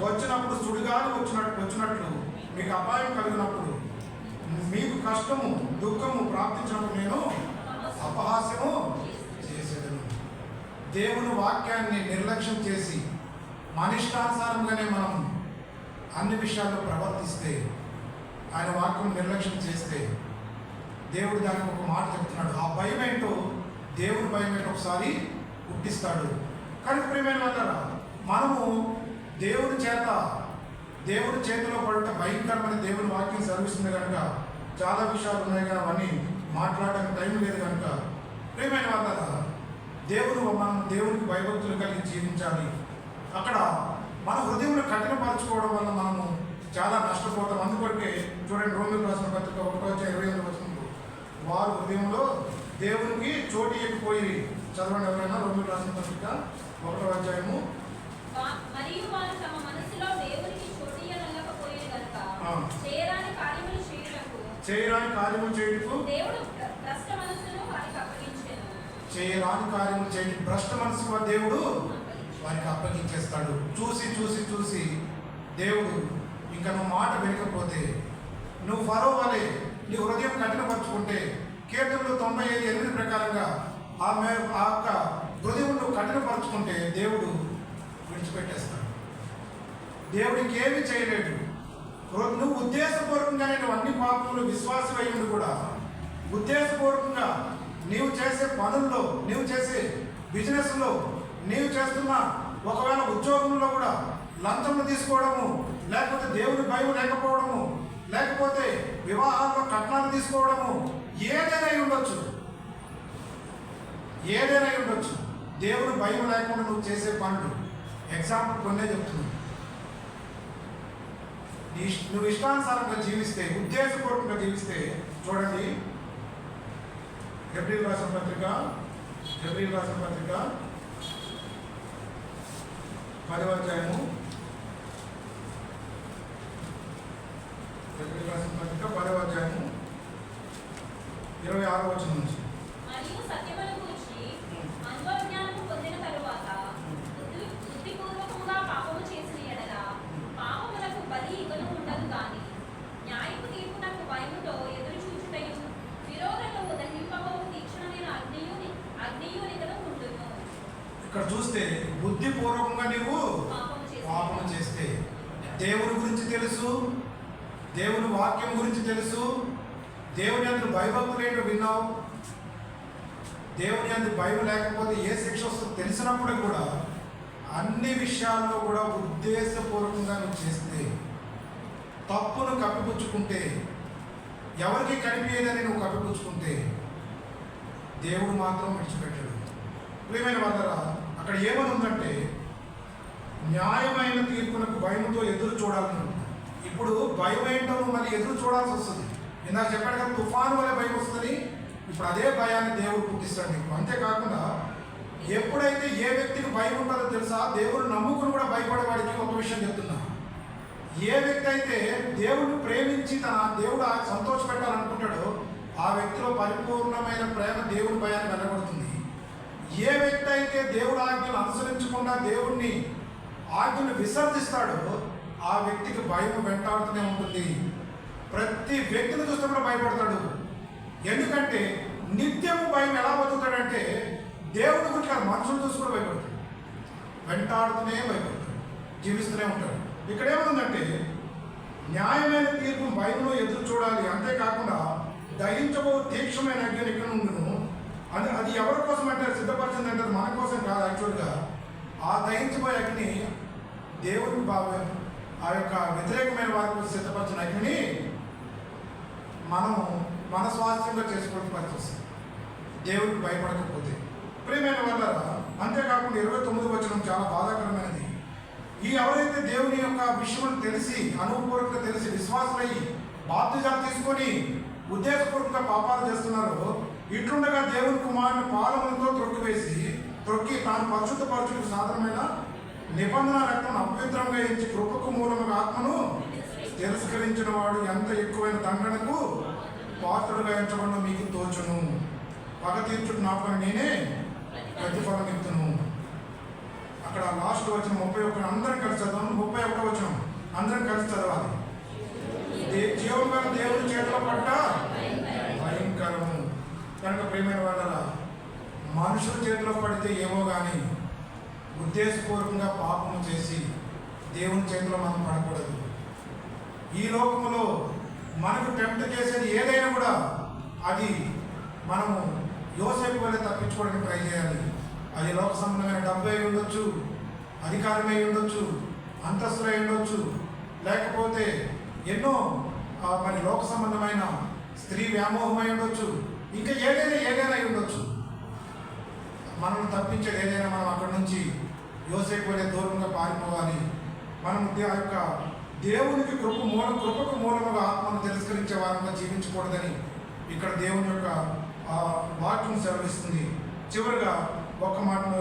వచ్చినప్పుడు సుడిగాలు వచ్చినట్లు మీకు అపాయం కలిగినప్పుడు మీకు కష్టము దుఃఖము ప్రాప్తించినప్పుడు నేను అపహాస్యము చేసేదను. దేవుని వాక్యాన్ని నిర్లక్ష్యం చేసి మన ఇష్టానుసారంగానే మనం అన్ని విషయాల్లో ప్రవర్తిస్తే, ఆయన వాక్యం నిర్లక్ష్యం చేస్తే దేవుడు దానికి ఒక మాట చెప్తున్నాడు. ఆ భయం ఏంటో, దేవుని భయం ఏంటో ఒకసారి పుట్టిస్తాడు. కానీ ప్రియమైన వాళ్ళారా, మనము దేవుడి చేతిలో పడట భయంకరమైన దేవుని వాక్యం సర్విస్తుంది కనుక చాలా విషయాలు ఉన్నాయి కానీ అవన్నీ మాట్లాడడానికి టైం లేదు కనుక ప్రియమైన వాళ్ళారా, మనం దేవునికి భయభక్తులు కలిగి జీవించాలి. అక్కడ మన హృదయంలో కఠినపరచుకోవడం వల్ల మనము చాలా నష్టపోతాం. అందుకొరకే చూడండి, రోమిలకు రాసిన పత్రిక 1:28 వచనంలో వారు హృదయంలో దేవునికి చోటు ఎక్కిపోయి. చదవండి ఎవరైనా రోమిలకు రాసిన పత్రిక 1వ అధ్యాయము. మరియు వారు తమ మనసులో దేవునికి చోటియ్యనల్లకపోయేది గనుక చేయరాని కార్యములు చేయుటకు దేవుడు భ్రష్ట మనసును వారికి అప్పగించెను. చేయరాని కార్యములు చేయుటకు భ్రష్ట మనసు దేవుడు వారికి అప్పగించేస్తాడు. చూసి దేవుడు ఇంకా నువ్వు మాట వినకపోతే, నువ్వు ఫరో వలె నీ హృదయం కఠినపరుచుకుంటే, కీర్తనలు 95:8 ప్రకారంగా ఆ యొక్క హృదయం నువ్వు కఠినపరుచుకుంటే దేవుడు విడిచిపెట్టేస్తాడు. దేవుడికి ఏమి చేయలేడు. నువ్వు ఉద్దేశపూర్వకంగానే నువ్వు అన్ని పాపములు విశ్వాసం అయ్యింది కూడా ఉద్దేశపూర్వకంగా నీవు చేసే పనుల్లో, నీవు చేసే బిజినెస్లో, నీవు చేస్తున్న ఒకవేళ ఉద్యోగంలో కూడా లంచము తీసుకోవడము, లేకపోతే దేవుని భయం లేకపోవడము, లేకపోతే వివాహాల్లో కట్నాలు తీసుకోవడము, ఏదైనా ఉండొచ్చు. దేవుని భయం లేకుండా నువ్వు చేసే పనులు. ఎగ్జాంపుల్ కొన్నే చెప్తున్నాను. నువ్వు ఇష్టానుసారంగా జీవిస్తే, ఉద్దేశపూర్వకంగా జీవిస్తే, చూడండి హెబ్రీయులకు రాసిన పత్రిక 10వ అధ్యాయము. హెబ్రీయులకు రాసిన పత్రిక 10వ అధ్యాయము 26వ వచనం నుంచి. మరియు సత్యమును గూర్చి అనుభవజ్ఞానము పొందిన తరువాత బుద్ధిపూర్వకముగా పాపము చేసిన ఎడల పాపములకు బలి ఇకను ఉండదు గాని న్యాయపు తీర్పునకు భయముతో ఎదురు చూచుటయు విరోధంలో ఉదహింపబోవు తీక్షణమైన అగ్నియునికను ఉండును. ఇక్కడ చూస్తే బుద్ధిపూర్వకంగా నీవు పాపం చేస్తే, దేవుని గురించి తెలుసు, దేవుని వాక్యం గురించి తెలుసు, దేవుని అందు భయభక్తులు ఏంటో విన్నావు, దేవుని అందు భయం లేకపోతే ఏ శిక్ష వస్తుందో తెలిసినప్పుడు కూడా అన్ని విషయాల్లో కూడా ఉద్దేశపూర్వకంగా నువ్వు చేస్తే, తప్పును కప్పిపుచ్చుకుంటే, ఎవరికి కనిపించేదని నువ్వు కప్పిపుచ్చుకుంటే దేవుడు మాత్రం విడిచిపెట్టాడు. ప్రియమైన వాళ్ళరా, అక్కడ ఏమని ఉందంటే న్యాయమైన తీర్పునకు భయంతో ఎదురు చూడాలని. ఇప్పుడు భయం ఏంటో మళ్ళీ ఎదురు చూడాల్సి వస్తుంది. ఇందాక చెప్పాడు కదా, తుఫాను వల్ల భయం వస్తుందని. ఇప్పుడు అదే భయాన్ని దేవుడు పుట్టిస్తాడు నీకు. అంతేకాకుండా ఎప్పుడైతే ఏ వ్యక్తికి భయం ఉంటుందో తెలుసా, దేవుడు నమ్ముకుని కూడా భయపడేవాడికి ఒక విషయం చెప్తున్నా. ఏ వ్యక్తి అయితే దేవుడిని ప్రేమించి తన దేవుడు సంతోషపెట్టాలనుకుంటాడో ఆ వ్యక్తిలో పరిపూర్ణమైన ప్రేమ దేవుని భయాన్ని వెళ్ళగొడుతుంది. ఏ వ్యక్తి అయితే దేవుడు ఆజ్ఞను అనుసరించకుండా దేవుణ్ణి ఆజ్ఞను విసర్జిస్తాడో ఆ వ్యక్తికి భయం వెంటాడుతూనే ఉంటుంది. ప్రతి వ్యక్తిని చూస్తే కూడా భయపడతాడు. ఎందుకంటే నిత్యము భయం ఎలా బతుకుతాడంటే దేవుడి గురించి కాదు, మనుషులు చూసి కూడా భయపడతాడు. వెంటాడుతూనే భయపడతాడు, జీవిస్తూనే ఉంటాడు. ఇక్కడ ఏముందంటే న్యాయమైన తీర్పు భయంలో ఎదురు చూడాలి. అంతేకాకుండా దహించబో తీక్షమైన అగ్ని ఇక్కడ ఉండును. అది ఎవరి కోసం అంటే సిద్ధపరిచింది అంటే మన కోసం కాదు. యాక్చువల్గా ఆ దహించబోయే అగ్ని దేవుడికి బాగా ఆ యొక్క వ్యతిరేకమైన వారి కోసం సిద్ధపరిచిన అగ్ని మనము మన స్వాస్థ్యంగా చేసుకోవడం పరిస్థితి దేవుడికి భయపడకపోతే. ప్రియమైన వల్ల అంతేకాకుండా 29వ వచనం చాలా బాధాకరమైనది. ఈ ఎవరైతే దేవుని యొక్క విషయం తెలిసి అనుభవపూర్వకంగా తెలిసి విశ్వాసులయ్యి బాప్తిజాలు తీసుకొని ఉద్దేశపూర్వకంగా పాపాలు చేస్తున్నారో, ఇట్లుండగా దేవుని కుమారుని పాలములతో త్రొక్కి తాను పరిశుద్ధపరచుటకు సాధనమైన నిబంధన రక్తం అపవిత్రంగా ఎంచి కృపకు మూలముగా ఆత్మను తిరస్కరించిన వాడు ఎంత ఎక్కువైన దండనకు పాత్రుడుగా ఎంచబడిన మీకు తోచును. పగ తీర్చుడు నా పని, నేనే ప్రతిఫలం ఇస్తును. అక్కడ లాస్ట్ వచ్చిన 31 అందరం కలిసి చదవాలి. 31వ వచనం అందరం కలిసి చదవాలి. జీవంగా దేవుడి చేతిలో పడ్డ భయంకరము. కనుక ప్రియమైన వాళ్ళ మనుషుల చేతిలో పడితే ఏమో కానీ ఉద్దేశపూర్వకంగా పాపము చేసి దేవుని చేతిలో మనం పడకూడదు. ఈ లోకములో మనకు టెంప్ట్ చేసేది ఏదైనా కూడా అది మనము యోసేపు వల్ల తప్పించుకోవడానికి ట్రై చేయాలి. అది లోక సంబంధమైన డబ్బు అయి ఉండొచ్చు, అధికారం అయి ఉండొచ్చు, అంతస్తులు అయి ఉండొచ్చు, లేకపోతే ఎన్నో మరి లోక సంబంధమైన స్త్రీ వ్యామోహం అయి ఉండొచ్చు, ఇంకా ఏదైనా అయి ఉండొచ్చు. మనం తప్పించేది ఏదైనా మనం అక్కడి నుంచి యోసేపు వలె దూరంగా పారిపోవాలి. మనం ఆ యొక్క దేవునికి కృపకు మూలముగా ఆత్మను తిరస్కరించే వారంగా జీవించకూడదని ఇక్కడ దేవుని యొక్క వాక్యం సెలవిస్తుంది. చివరిగా ఒక్క మాటను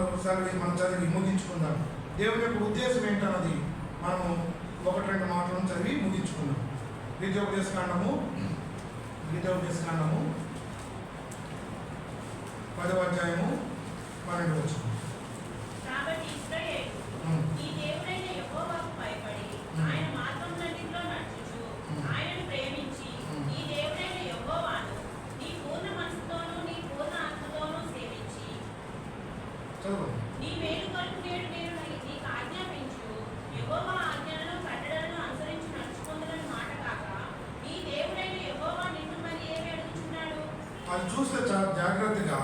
మనం చదివి ముగించుకుందాం. దేవుని యొక్క ఉద్దేశం ఏంటన్నది మనము 1-2 మాటలను చదివి ముగించుకుందాం. ద్వితీయోపదేశకాండము 10వ అధ్యాయము 12వ వచనం. కాబట్టి ఇశ్రాయేలు నీ దేవుడైన యెహోవాకు భయపడి ఆయన మార్గములన్నిటిలో నడుచుచు ఆయనను ప్రేమించి నీ దేవుడైన యెహోవాను నీ పూర్ణ మనసుతోనూ నీ పూర్ణ ఆత్మతోనూ సేవించి నీ మేలు కొరకు నేను నీకు ఆజ్ఞాపించు యెహోవా ఆజ్ఞలను కట్టడలను అనుసరించి నడుచుకుందులని మాట కాక నీ దేవుడైన యెహోవా నిన్ను మరి ఏమి అడుగుచున్నాడు? అది చూస్తే చాలా జాగ్రత్తగా,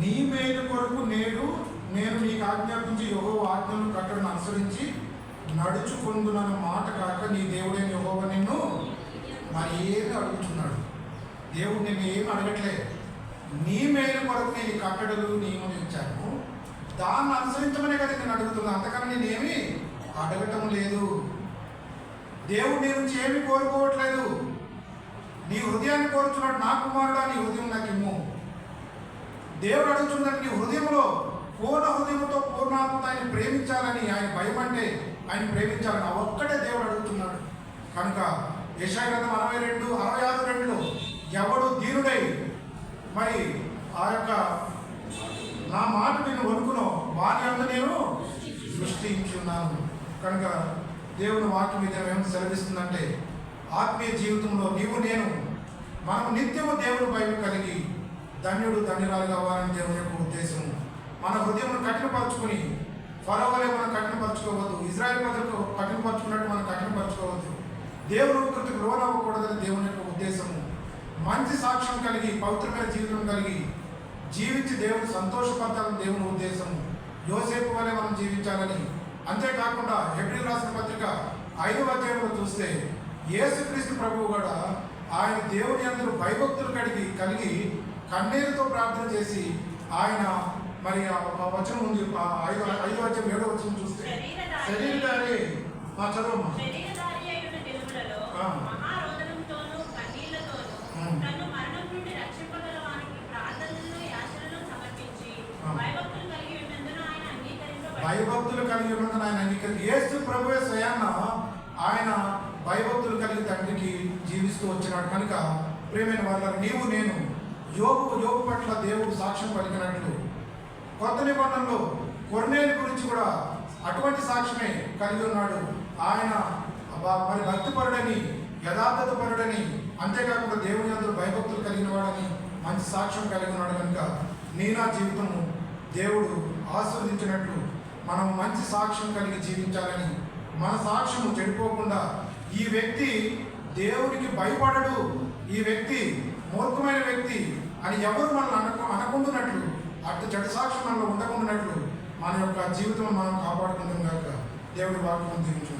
నీ మేలు కొరకు నేను నీకు ఆజ్ఞాపించి యెహోవా ఆజ్ఞలను కట్టడను అనుసరించి నడుచుకుందునన్న మాట కాక నీ దేవుడైన యెహోవా నిన్ను మరి ఏమి అడుగుతున్నాడు. దేవుడు నేను ఏమి అడగట్లే. నీ మేలు కొరకు నేను కట్టడలు నియమం ఇచ్చాను, దాన్ని అనుసరించమనే కదా నేను అడుగుతున్నా. అంతకన్నా నేనేమి అడగటం లేదు. దేవుడు నీ నుంచి ఏమి కోరుకోవట్లేదు. నీ హృదయాన్ని కోరుతున్నాడు. నా కుమారుడా నీ హృదయం నాకు ఇమ్ము. దేవుడు అడుగుతున్నాడు నీ హృదయంలో పూర్ణ హృదయంతో పూర్ణాత్మతో ఆయన ప్రేమించాలని, ఆయన భయం అంటే ఆయన ప్రేమించాలని ఆ ఒక్కటే దేవుడు అడుగుతున్నాడు. కనుక యెషయా గ్రంథం 66:2 ఎవడు దీనుడై మరి ఆ యొక్క నా మాట నేను వణుకునో వారి అందు నేను సృష్టించున్నాను. కనుక దేవుని వాక్యం మీద ఏమైనా సెలవిస్తుందంటే ఆత్మీయ జీవితంలో నేను మనం నిత్యము దేవుని భయం కలిగి ధన్యురాలు కావాలని దేవుని యొక్క ఉద్దేశం. మన హృదయం కఠినపరచుకుని ఫరోవలే మనం కఠినపరచుకోవద్దు. ఇజ్రాయెల్ ప్రజలకు కఠినపరచుకున్నట్టు మనం కఠినపరచుకోవద్దు. దేవుని ఉగ్రతకు లోనవ్వకూడదని దేవుని యొక్క ఉద్దేశము. మంచి సాక్ష్యం కలిగి పవిత్రమైన జీవితం కలిగి జీవించి దేవుని సంతోషపరచాలని దేవుని ఉద్దేశం. యోసేపు వలె మనం జీవించాలని. అంతేకాకుండా హెబ్రీ రాసిన పత్రిక 5వ అధ్యాయంలో చూస్తే యేసుక్రీస్తు ప్రభువు కూడా ఆయన దేవుని అందరూ భయభక్తులు కలిగి కన్నీరుతో ప్రార్థన చేసి ఆయన మరి ఆ వచనం ఉంది. 5వ అధ్యాయం 7వ వచనం చూస్తే శరీరధారి చదవమ్మా. శరీరధారి అయిన దినములలో మహారోదనముతోనూ కన్నీళ్లతోనూ భయభక్తులు కలిగి ఉన్నదని ఆయన అంగీకరించి యేసు ప్రభువే స్వయాన్న ఆయన భయభక్తులు కలిగి తండ్రికి జీవిస్తూ వచ్చినాడు కనుక ప్రియమైన వాళ్ళ నీవు నేను యోగు పట్ల దేవుడు సాక్ష్యం పలికినట్లు కొత్త నిబంధనలో కొర్నేలు గురించి కూడా అటువంటి సాక్ష్యమే కలిగి ఉన్నాడు. ఆయన మరి భక్తిపరుడని యథార్థతపరుడని అంతేకాకుండా దేవుని అందరూ భయభక్తులు కలిగిన వాడని మంచి సాక్ష్యం కలిగి ఉన్నాడు. కనుక నా జీవితము దేవుడు ఆస్వాదించినట్లు మనం మంచి సాక్ష్యం కలిగి జీవించాలని, మన సాక్ష్యము చెడిపోకుండా ఈ వ్యక్తి దేవునికి భయపడడు, ఈ వ్యక్తి మూర్ఖమైన వ్యక్తి అని ఎవరు మనల్ని అనకుండానట్లు, అటు చెడు సాక్ష్యం మనలో ఉండకుండానట్లు మన యొక్క జీవితం మనం కాపాడుకుందాం కాక దేవుడి వాక్యం దీవించు.